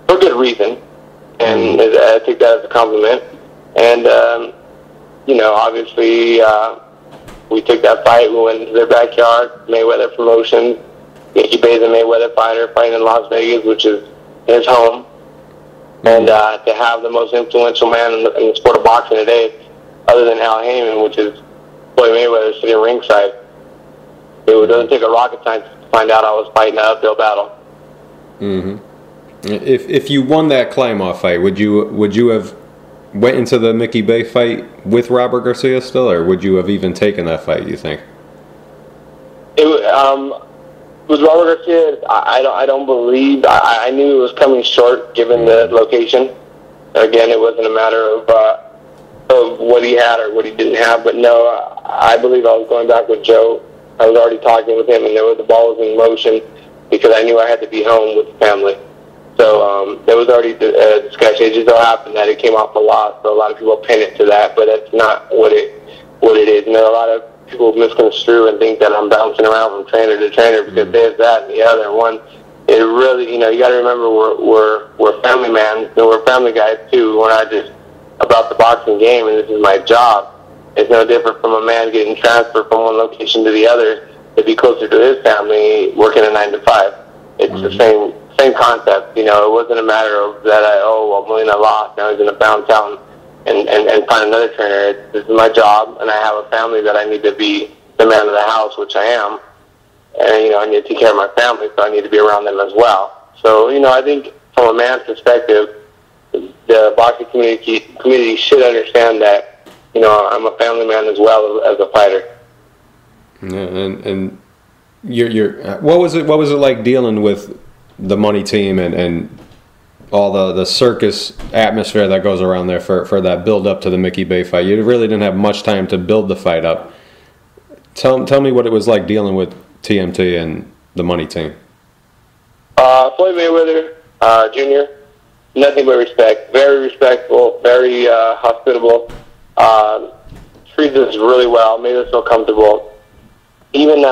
for good reason, and I take that as a compliment. And obviously, we took that fight. We went into their backyard, Mayweather Promotions. Micky Bay's a Mayweather fighter fighting in Las Vegas, which is his home. And to have the most influential man in the sport of boxing today, other than Al Heyman, which is Floyd Mayweather, sitting ringside, it doesn't take a rocket scientist to find out I was fighting an uphill battle. Mm-hmm. If you won that Klymov fight, would you have went into the Micky Bay fight with Robert Garcia still, or would you have even taken that fight, you think? With Robert Garcia, I don't believe. I knew it was coming short given the location. Again, it wasn't a matter of what he had or what he didn't have. But no, I believe I was going back with Joe. I was already talking with him, and the ball was in motion because I knew I had to be home with the family. So there was already a discussion. It just so happened that it came off a loss, so a lot of people pin it to that, but that's not what it is. And there are a lot of people misconstrue and think that I'm bouncing around from trainer to trainer because there's that and the other. One, it really, you got to remember we're family men, and we're family guys too. We're not just about the boxing game, and this is my job. It's no different from a man getting transferred from one location to the other to be closer to his family, working a 9 to 5. It's the same concept. It wasn't a matter of that Molina lost, now he's going to bounce out and find another trainer. This is my job, and I have a family that I need to be the man of the house, which I am. And, I need to take care of my family, so I need to be around them as well. So, I think from a man's perspective, the boxing community should understand that, I'm a family man as well as a fighter. Yeah, and what was it like dealing with the money team and all the circus atmosphere that goes around there for that build up to the Micky Bay fight? You really didn't have much time to build the fight up. Tell me what it was like dealing with TMT and the money team. Floyd Mayweather Jr., nothing but respect. Very respectful, very hospitable. Treated us really well, made us feel comfortable. Even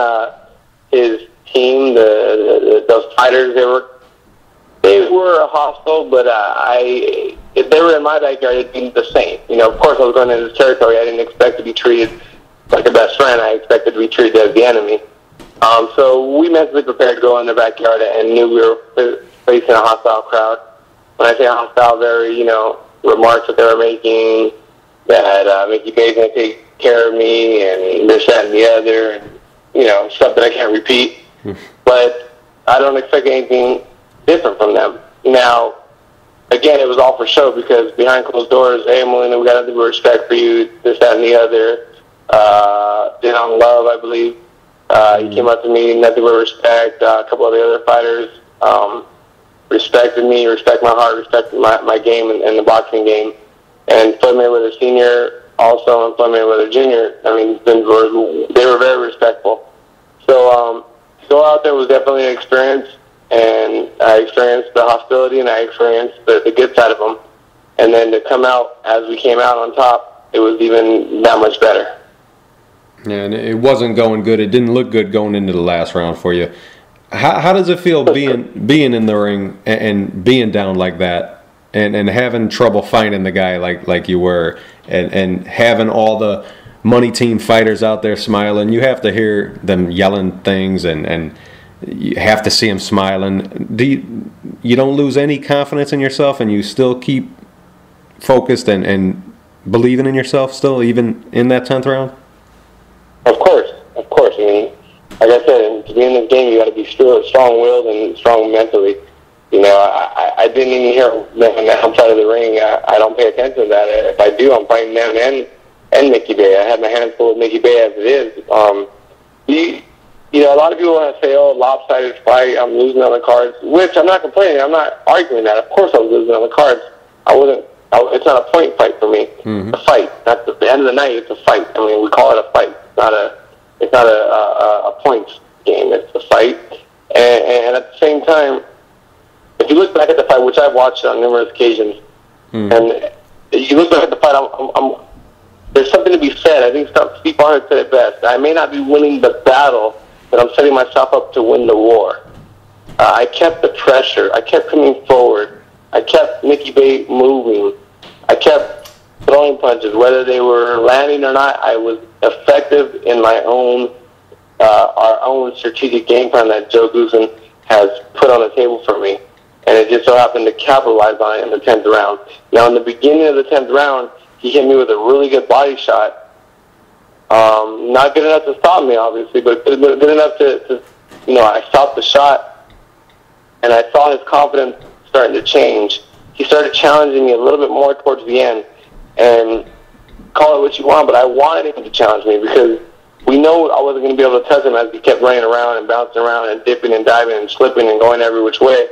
his team, those fighters, they were hostile, but if they were in my backyard, it'd be the same. Of course, I was going into this territory. I didn't expect to be treated like a best friend. I expected to be treated as the enemy. So we mentally prepared to go in their backyard and knew we were facing a hostile crowd. When I say hostile, very, remarks that they were making, that Micky Bay's going to take care of me, and this, that, and the other, and, stuff that I can't repeat. But I don't expect anything different from them. Now, again, it was all for show because behind closed doors, hey, Molina, we got nothing but respect for you, this, that, and the other. Did on Love, I believe. He came up to me, nothing but respect. A couple of the other fighters respected me, respect my heart, respected my game and the boxing game. And Floyd Mayweather Sr. also and Floyd Mayweather Jr., they were very respectful. So to go out there was definitely an experience, and I experienced the hostility and I experienced the good side of them. And then to come out as we came out on top, it was even that much better. Yeah, and it wasn't going good. It didn't look good going into the last round for you. How does it feel being in the ring and being down like that and having trouble finding the guy like you were and having all the money team fighters out there smiling? You have to hear them yelling things and you have to see them smiling. You don't lose any confidence in yourself and you still keep focused and believing in yourself still, even in that 10th round? Of course. Like I said, to be in this game, you got to be strong-willed and strong mentally. I didn't even hear them outside of the ring. I don't pay attention to that. If I do, I'm fighting them and Micky Bay. I have my hands full of Micky Bay as it is. A lot of people want to say, lopsided fight, I'm losing on the cards, which I'm not complaining. I'm not arguing that. Of course I was losing on the cards. It's not a point fight for me. Mm-hmm. It's a fight. At the end of the night, it's a fight. We call it a fight. It's not a points game. It's a fight. And at the same time, if you look back at the fight, which I've watched on numerous occasions, and you look back at the fight, there's something to be said. I think Steve Barnett said it best. I may not be winning the battle, but I'm setting myself up to win the war. I kept the pressure. I kept coming forward. I kept Micky Bate moving. I kept throwing punches, whether they were landing or not. I was effective in my own, our own strategic game plan that Joe Goosen has put on the table for me. And it just so happened to capitalize on it in the 10th round. Now, in the beginning of the 10th round, he hit me with a really good body shot. Not good enough to stop me, obviously, but good enough to I stopped the shot, and I saw his confidence starting to change. He started challenging me a little bit more towards the end, and call it what you want, but I wanted him to challenge me because we know I wasn't going to be able to touch him as he kept running around and bouncing around and dipping and diving and slipping and going every which way.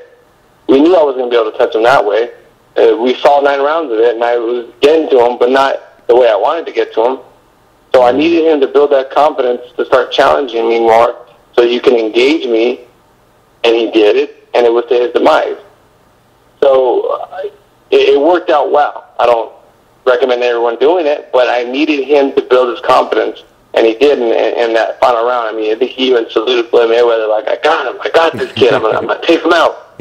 We knew I wasn't going to be able to touch him that way. We saw 9 rounds of it, and I was getting to him, but not the way I wanted to get to him. So I needed him to build that confidence to start challenging me more so you can engage me, and he did it, and it was to his demise. So it worked out well. I don't recommend everyone doing it, but I needed him to build his confidence, and he did in that final round. I mean, I think he even saluted Floyd Mayweather like, I got him. I got this kid. I'm gonna take him out.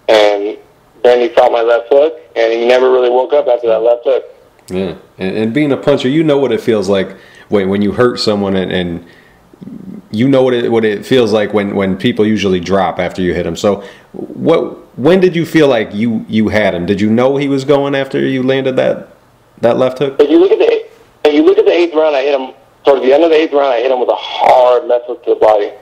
And then he felt my left hook, and he never really woke up after that left hook. Yeah, and being a puncher, you know what it feels like when you hurt someone, and you know what it feels like when people usually drop after you hit them. So when did you feel like you had him? Did you know he was going after you landed that left hook? If you look at the 8th round, I hit him towards the end of the 8th round. I hit him with a hard left hook to the body.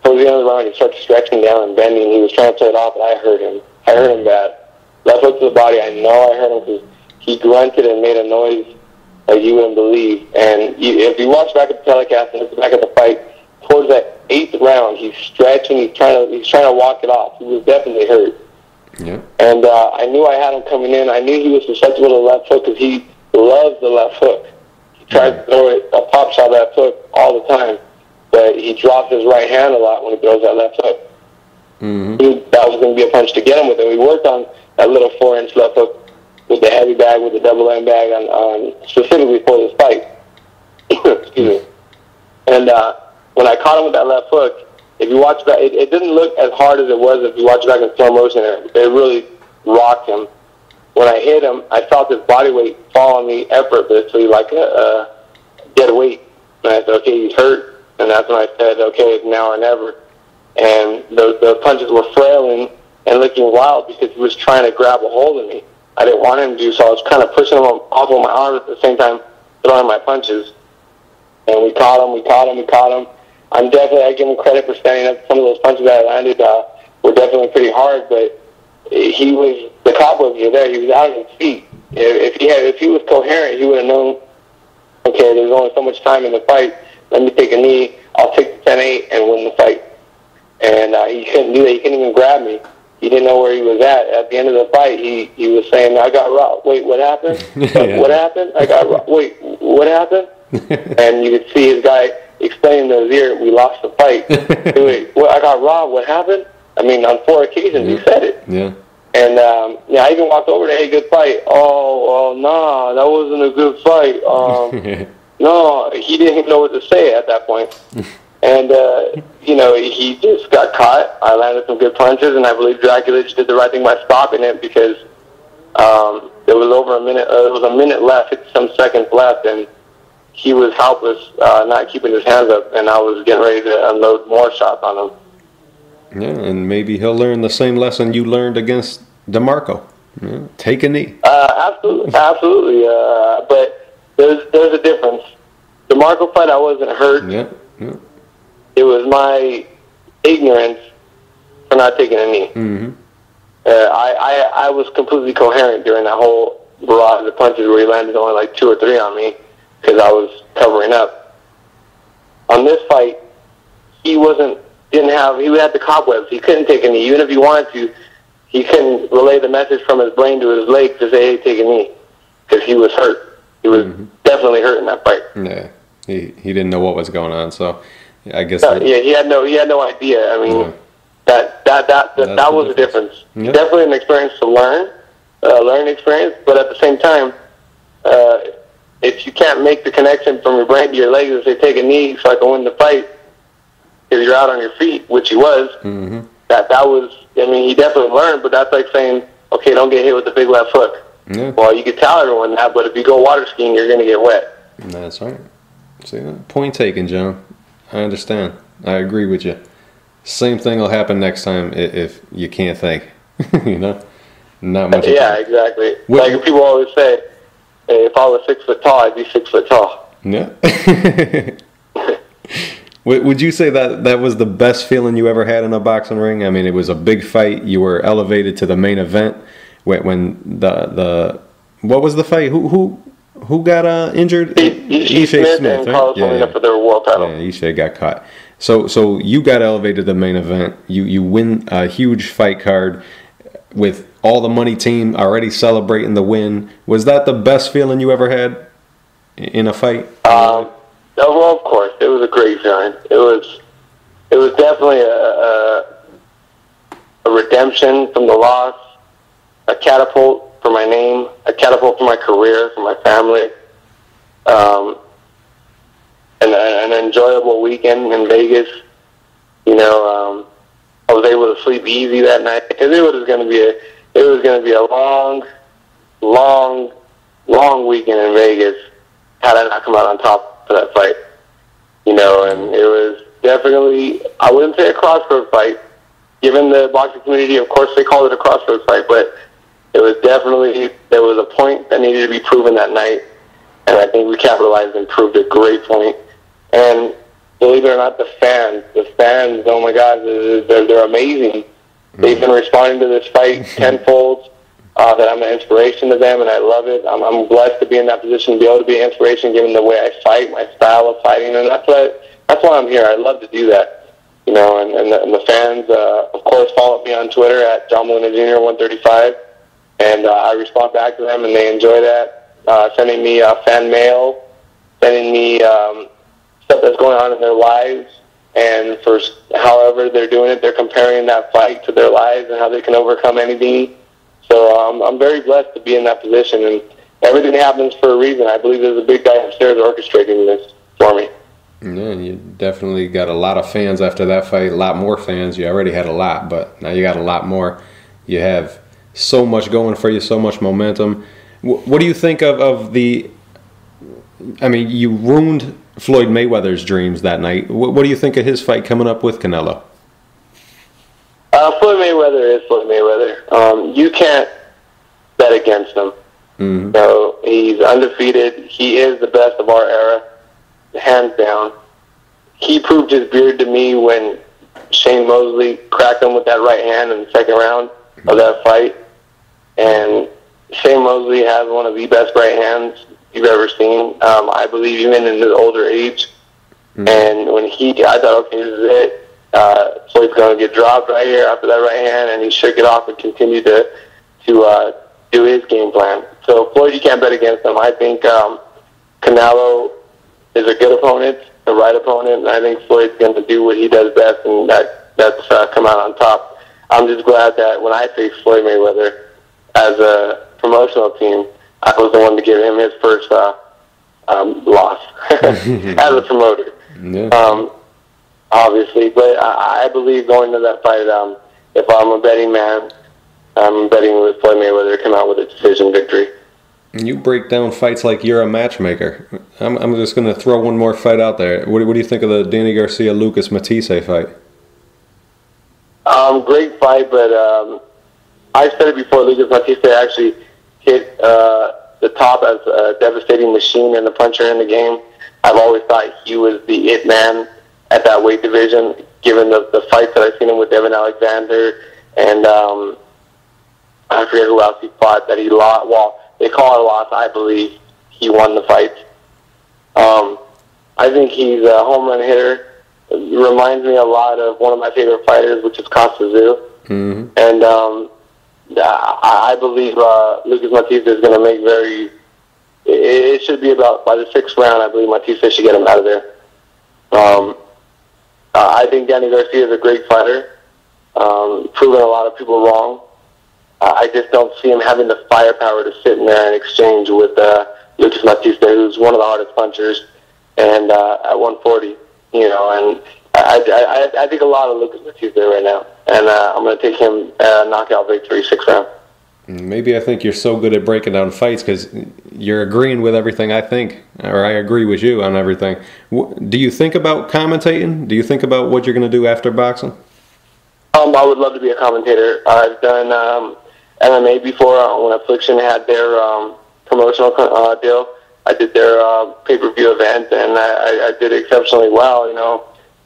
Towards the end of the round, he started stretching down and bending. He was trying to turn it off, and I hurt him. I hurt him bad. Left hook to the body. I know I hurt him because he grunted and made a noise like you wouldn't believe. And if you watch back at the telecast and look back at the fight, towards that 8th round, he's stretching. He's trying to walk it off. He was definitely hurt. Yeah. And I knew I had him coming in. I knew he was susceptible to the left hook because he loves the left hook. He tries to throw it a pop shot left hook all the time, but he drops his right hand a lot when he throws that left hook. Mm-hmm. That was going to be a punch to get him with, and we worked on that little 4-inch left hook with the heavy bag, with the double end bag, on specifically for this fight. Excuse me. And when I caught him with that left hook, if you watch back, it didn't look as hard as it was if you watch back in slow motion. It really rocked him. When I hit him, I felt his body weight fall on me effortlessly, like a dead weight. And I said, okay, he's hurt. And that's when I said, okay, it's now or never. And the punches were flailing and looking wild because he was trying to grab a hold of me. I didn't want him to, so I was kind of pushing him off of my arm at the same time, throwing my punches. And we caught him. I give him credit for standing up. Some of those punches that I landed were definitely pretty hard, but the cobwebs were there. He was out of his feet. If he was coherent, he would have known, okay, there's only so much time in the fight. Let me take a knee. I'll take the 10-8 and win the fight. And he couldn't do that. He couldn't even grab me. He didn't know where he was at. At the end of the fight, he was saying, I got robbed. Wait, what happened? Yeah. What happened? I got robbed. Wait, what happened? And you could see his guy explaining to his ear, we lost the fight. Wait, I got robbed. What happened? I mean, on 4 occasions, he said it. Yeah. And I even walked over to, hey, good fight. Oh, nah, that wasn't a good fight. No, he didn't even know what to say at that point. And, he just got caught. I landed some good punches, and I believe Draculich did the right thing by stopping it because there was over a minute. There was a minute left, some seconds left, and he was helpless, not keeping his hands up, and I was getting ready to unload more shots on him. Yeah, and maybe he'll learn the same lesson you learned against DeMarco. Yeah, take a knee. Absolutely. But there's a difference. DeMarco fight, I wasn't hurt. Yeah. It was my ignorance for not taking a knee. Mm-hmm. I was completely coherent during that whole barrage of punches where he landed only like 2 or 3 on me because I was covering up. On this fight, he had the cobwebs. He couldn't take a knee. Even if he wanted to, he couldn't relay the message from his brain to his leg to say, hey, take a knee, because he was hurt. He was definitely hurt in that fight. Yeah, he didn't know what was going on, so I guess. He had no idea. I mean, that was the difference. Yep. Definitely an experience to learning experience, but at the same time, if you can't make the connection from your brain to your legs and say take a knee so I can win the fight, because you're out on your feet, which he was, that was, I mean, he definitely learned, but that's like saying, okay, don't get hit with the big left hook. Yeah. Well, you could tell everyone that, but if you go water skiing, you're going to get wet. That's right. See that? Point taken, John. I understand. I agree with you. Same thing will happen next time if you can't think. You know? Not much. Yeah, exactly. Like people always say, hey, if I was 6 foot tall, I'd be 6 foot tall. Yeah. Would you say that was the best feeling you ever had in a boxing ring? I mean, it was a big fight. You were elevated to the main event. When the what was the fight? Who got injured? Ishe Smith and Carlos Molina for their world title. Yeah, Ishe got caught. So you got elevated to the main event. You win a huge fight card with all the money team already celebrating the win. Was that the best feeling you ever had in a fight? Well, of course, it was a great feeling. It was definitely a redemption from the loss, a catapult for my name, a catapult for my career, for my family, and an enjoyable weekend in Vegas. You know, I was able to sleep easy that night because it was going to be a long weekend in Vegas had I not come out on top for that fight. You know, and it was definitely, I wouldn't say a crossroads fight. Given the boxing community, of course, they called it a crossroads fight, but it was definitely, there was a point that needed to be proven that night, and I think we capitalized and proved a great point. And believe it or not, the fans, oh my God, they're amazing. They've been responding to this fight tenfold, that I'm an inspiration to them, and I love it. I'm blessed to be in that position, to be able to be an inspiration given the way I fight, my style of fighting, and that's why I'm here. I love to do that. You know, and the fans, of course, follow me on Twitter at John Molina Jr. 135, and I respond back to them, and they enjoy that, sending me fan mail, sending me stuff that's going on in their lives, and for however they're doing it, they're comparing that fight to their lives and how they can overcome anything. So I'm very blessed to be in that position, and everything happens for a reason. I believe there's a big guy upstairs orchestrating this for me. Yeah, you definitely got a lot of fans after that fight, a lot more fans. You already had a lot, but now you got a lot more. You have so much going for you, so much momentum. What do you think of the... I mean, you ruined Floyd Mayweather's dreams that night. What do you think of his fight coming up with Canelo? Floyd Mayweather is Floyd Mayweather. You can't bet against him. Mm-hmm. You know, he's undefeated. He is the best of our era, hands down. He proved his beard to me when Shane Mosley cracked him with that right hand in the second round of that fight. And Shane Mosley has one of the best right hands you've ever seen. I believe even in his older age. Mm-hmm. And when I thought, okay, this is it. Floyd's going to get dropped right here after that right hand, and he shook it off and continued to do his game plan. So Floyd, you can't bet against him. I think Canelo is a good opponent, the right opponent, and I think Floyd's going to do what he does best, and that's come out on top. I'm just glad that when I faced Floyd Mayweather as a promotional team, I was the one to give him his first loss as a promoter. Yeah. Obviously, but I believe going to that fight, if I'm a betting man, I'm betting with Floyd Mayweather to come out with a decision victory. And you break down fights like you're a matchmaker. I'm just going to throw one more fight out there. What do you think of the Danny Garcia-Lucas Matisse fight? Great fight, but I said it before, Lucas Matisse actually hit the top as a devastating machine and a puncher in the game. I've always thought he was the it man at that weight division, given the fights that I've seen him with Devin Alexander, and I forget who else he fought that he lost. Well, they call it a loss. I believe he won the fight. I think he's a home run hitter. He reminds me a lot of one of my favorite fighters, which is Costa Tszyu. Mm-hmm. And I believe Lucas Matisse is going to make it should be about, by the 6th round, I believe Matisse should get him out of there. I think Danny Garcia is a great fighter, proving a lot of people wrong. I just don't see him having the firepower to sit in there and exchange with Lucas Matisse, who's one of the hardest punchers, and at 140, you know. And I think a lot of Lucas Ortiz there right now, and I'm going to take him knockout victory, 6th round. Maybe I think you're so good at breaking down fights because you're agreeing with everything I think, or I agree with you on everything. Do you think about commentating? Do you think about what you're going to do after boxing? I would love to be a commentator. I've done MMA before when Affliction had their promotional deal. I did their pay-per-view event, and I did exceptionally well. You know,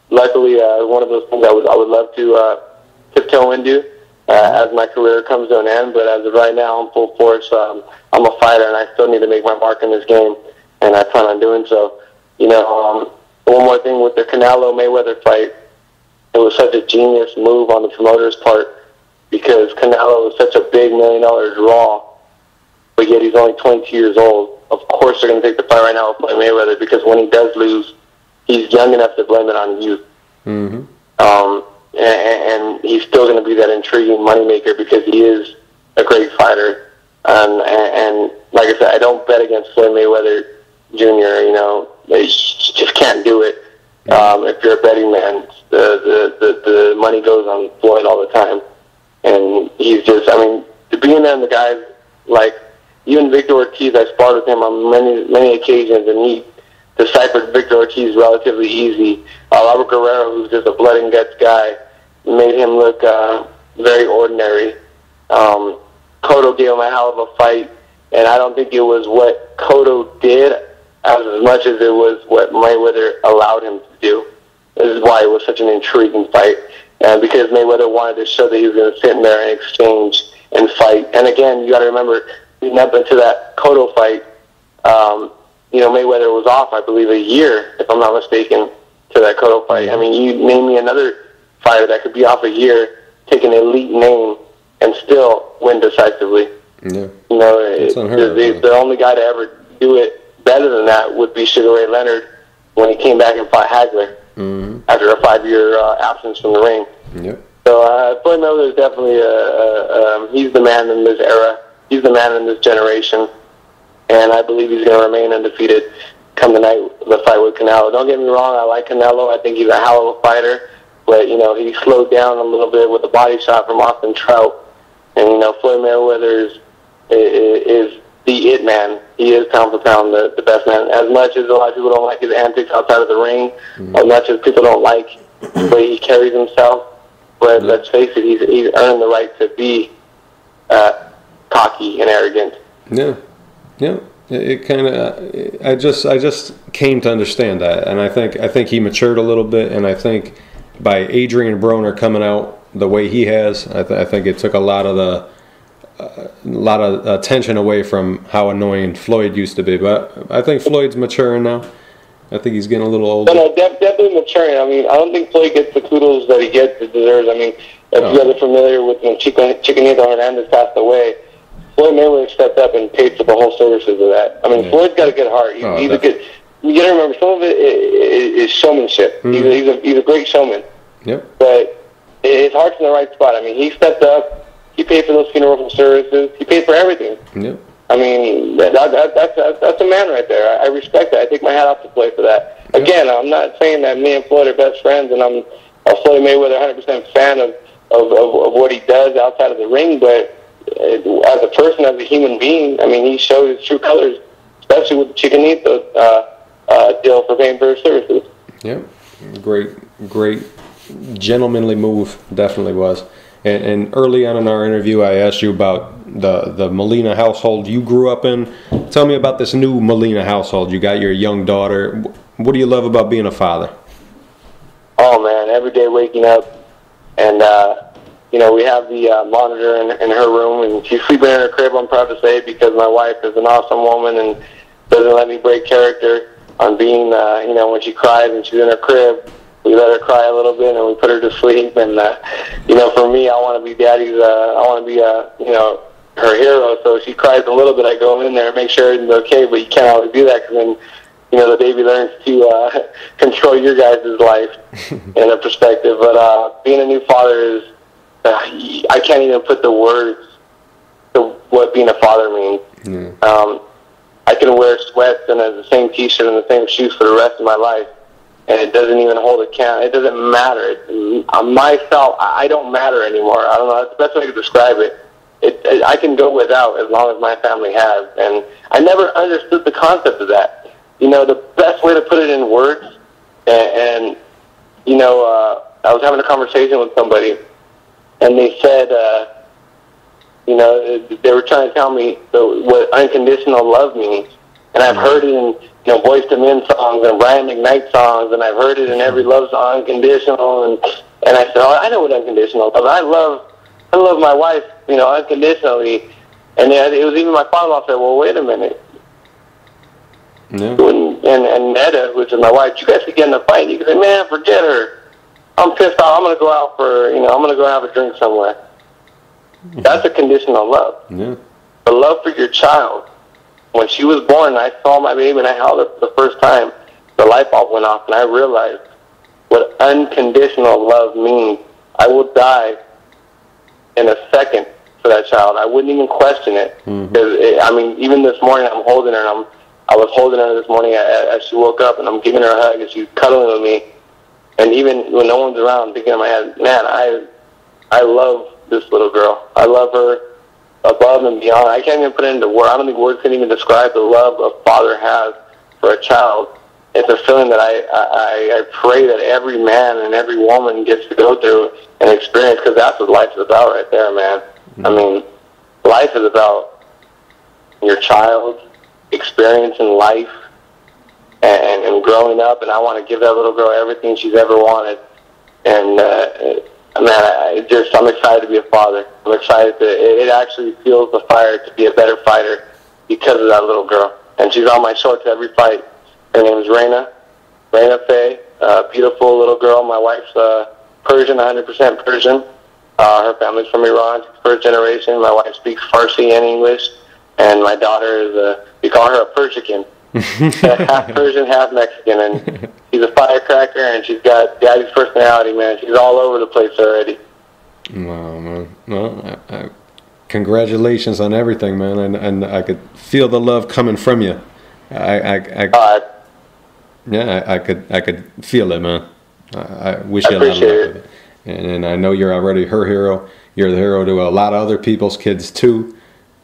luckily, one of those things I would love to tiptoe into as my career comes to an end. But as of right now, I'm full force. I'm a fighter, and I still need to make my mark in this game, and I plan on doing so. You know, one more thing with the Canelo Mayweather fight. It was such a genius move on the promoter's part because Canelo was such a big $1 million draw, but yet he's only 22 years old. Of course they're going to take the fight right now with Floyd Mayweather because when he does lose, he's young enough to blame it on youth. Mm-hmm. And he's still going to be that intriguing moneymaker because he is a great fighter. And like I said, I don't bet against Floyd Mayweather Jr., you know. You just can't do it. If you're a betting man, the money goes on Floyd all the time, and he's just, I mean, being there, the guys like even Victor Ortiz, I sparred with him on many occasions, and he deciphered Victor Ortiz relatively easy. Robert Guerrero, who's just a blood and guts guy, made him look very ordinary. Cotto gave him a hell of a fight, and I don't think it was what Cotto did as much as it was what Mayweather allowed him to do. This is why it was such an intriguing fight. Because Mayweather wanted to show that he was going to sit in there and exchange and fight. And again, you got to remember, leading up into that Cotto fight, you know, Mayweather was off, I believe, a year, if I'm not mistaken, to that Cotto fight. I mean, you name me another fighter that could be off a year, take an elite name, and still win decisively. Yeah. You know, the only guy to ever do it better than that would be Sugar Ray Leonard when he came back and fought Hagler after a 5-year absence from the ring. Yep. So Floyd Mayweather is definitely he's the man in this era. He's the man in this generation, and I believe he's going to remain undefeated come the night the fight with Canelo. Don't get me wrong, I like Canelo. I think he's a hell of a fighter, but you know he slowed down a little bit with a body shot from Austin Trout, and you know Floyd Mayweather is the it man. He is pound for pound the best man. As much as a lot of people don't like his antics outside of the ring, as much as people don't like the way he carries himself, but let's face it, he's earned the right to be cocky and arrogant. Yeah, yeah. It kind of. I just came to understand that, and I think he matured a little bit, and I think by Adrian Broner coming out the way he has, I think it took a lot of attention away from how annoying Floyd used to be. But I think Floyd's maturing now. I think he's getting a little older. No, definitely maturing. I mean, I don't think Floyd gets the kudos that he deserves. I mean, if you guys are familiar with when Chicanito Hernandez passed away, Floyd Mayweather stepped up and paid for the whole services of that. I mean, Floyd's got a good heart. He's a good. You got to remember, some of it is showmanship. He's a great showman. Yep. But his heart's in the right spot. I mean, he stepped up. He paid for those funeral services. He paid for everything. Yep. I mean, that's a man right there. I respect that. I take my hat off to Floyd for that. Yep. Again, I'm not saying that me and Floyd are best friends, and I'm a Floyd Mayweather 100% fan of what he does outside of the ring, but as a person, as a human being, I mean, he showed his true colors, especially with the Chicanito deal for paying for his services. Yep. Great gentlemanly move, definitely was. And early on in our interview, I asked you about the Molina household you grew up in. Tell me about this new Molina household. You got your young daughter. What do you love about being a father? Oh, man, every day waking up and, you know, we have the monitor in her room, and she's sleeping in her crib, I'm proud to say, because my wife is an awesome woman and doesn't let me break character on being, you know, when she cries and she's in her crib, we let her cry a little bit and we put her to sleep. And, you know, for me, I want to be daddy's, I want to be, you know, her hero. So she cries a little bit, I go in there and make sure everything's okay, but you can't always do that because then, you know, the baby learns to control your guys' life in a perspective. But being a new father is, I can't even put the words to what being a father means. I can wear sweats and the same T-shirt and the same shoes for the rest of my life, and it doesn't even hold a count. It doesn't matter. Myself, I don't matter anymore. I don't know. That's the best way to describe it. I can go without as long as my family has. And I never understood the concept of that. You know, the best way to put it in words, and you know, I was having a conversation with somebody, and they said, you know, they were trying to tell me what unconditional love means. And I've heard it in, you know, Boyz II Men songs and Brian McKnight songs, and I've heard it in every love song, unconditional. And I said, oh, I know what unconditional love. I love my wife, you know, unconditionally. And it was even my father-in-law said, well, wait a minute. Yeah. And Netta, which is my wife, you guys could get in a fight. You could say, man, forget her. I'm pissed off. I'm going to go out for, you know, I'm going to go have a drink somewhere. That's a conditional love. Yeah. The love for your child. When she was born, I saw my baby and I held her for the first time. The light bulb went off, and I realized what unconditional love means. I will die in a second for that child. I wouldn't even question it. I mean, even this morning, I'm holding her, and I was holding her this morning as she woke up, and I'm giving her a hug, and she's cuddling with me. And even when no one's around, I'm thinking in my head, man, I love this little girl. I love her above and beyond. I can't even put it into words. I don't think words can even describe the love a father has for a child. It's a feeling that I pray that every man and every woman gets to go through and experience, because that's what life is about right there, man. I mean, life is about your child experiencing life and growing up, and I want to give that little girl everything she's ever wanted. And man, I'm excited to be a father. I'm excited it actually fuels the fire to be a better fighter because of that little girl. And she's on my shorts every fight. Her name is Raina Faye, a beautiful little girl. My wife's Persian, 100% Persian. Her family's from Iran. She's first generation. My wife speaks Farsi and English. And my daughter is, we call her a Persican. Half Persian, half Mexican, and she's a firecracker, and she's got daddy's personality, man. She's all over the place already. Wow, man. Well, congratulations on everything, man, and I could feel the love coming from you. I could feel it, man. I wish you a lot of luck with it. And I know you're already her hero. You're the hero to a lot of other people's kids too.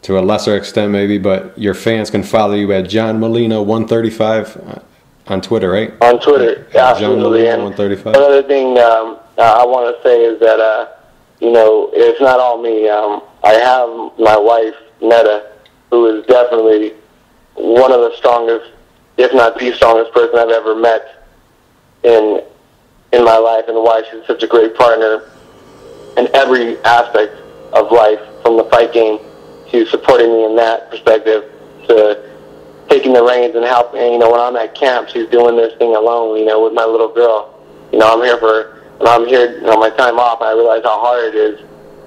To a lesser extent, maybe, but your fans can follow you at John Molina 135 on Twitter, right? On Twitter, yeah, John Molina 135. Another thing I want to say is that you know, it's not all me. I have my wife Netta, who is definitely one of the strongest, if not the strongest person I've ever met in my life, and why she's such a great partner in every aspect of life, from the fight game to supporting me in that perspective, to taking the reins and helping. You know, when I'm at camp, she's doing this thing alone, you know, with my little girl. You know, when I'm here, you know, my time off, I realize how hard it is.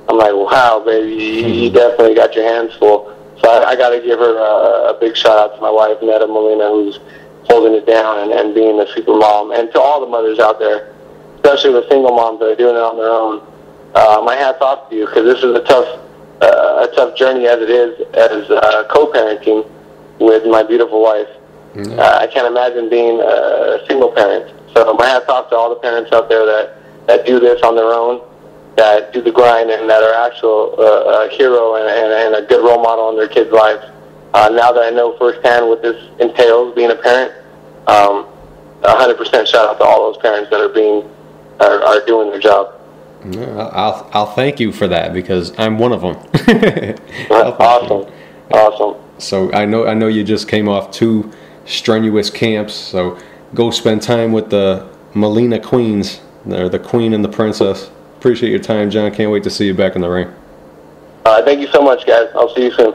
I'm like, wow, baby, you definitely got your hands full. So I got to give her a big shout out to my wife, Netta Molina, who's holding it down and being a super mom. And to all the mothers out there, especially the single moms that are doing it on their own, my hat's off to you, because this is a tough journey as it is as co-parenting with my beautiful wife. I can't imagine being a single parent. So my hat's off to all the parents out there that do this on their own, that do the grind, and that are actual hero and a good role model in their kids' lives. Now that I know firsthand what this entails, being a parent, 100% shout out to all those parents that are doing their job. I'll thank you for that, because I'm one of them. Awesome. So I know you just came off 2 strenuous camps. So go spend time with the Molina Queens. They're the Queen and the Princess. Appreciate your time, John. Can't wait to see you back in the ring. Thank you so much, guys. I'll see you soon.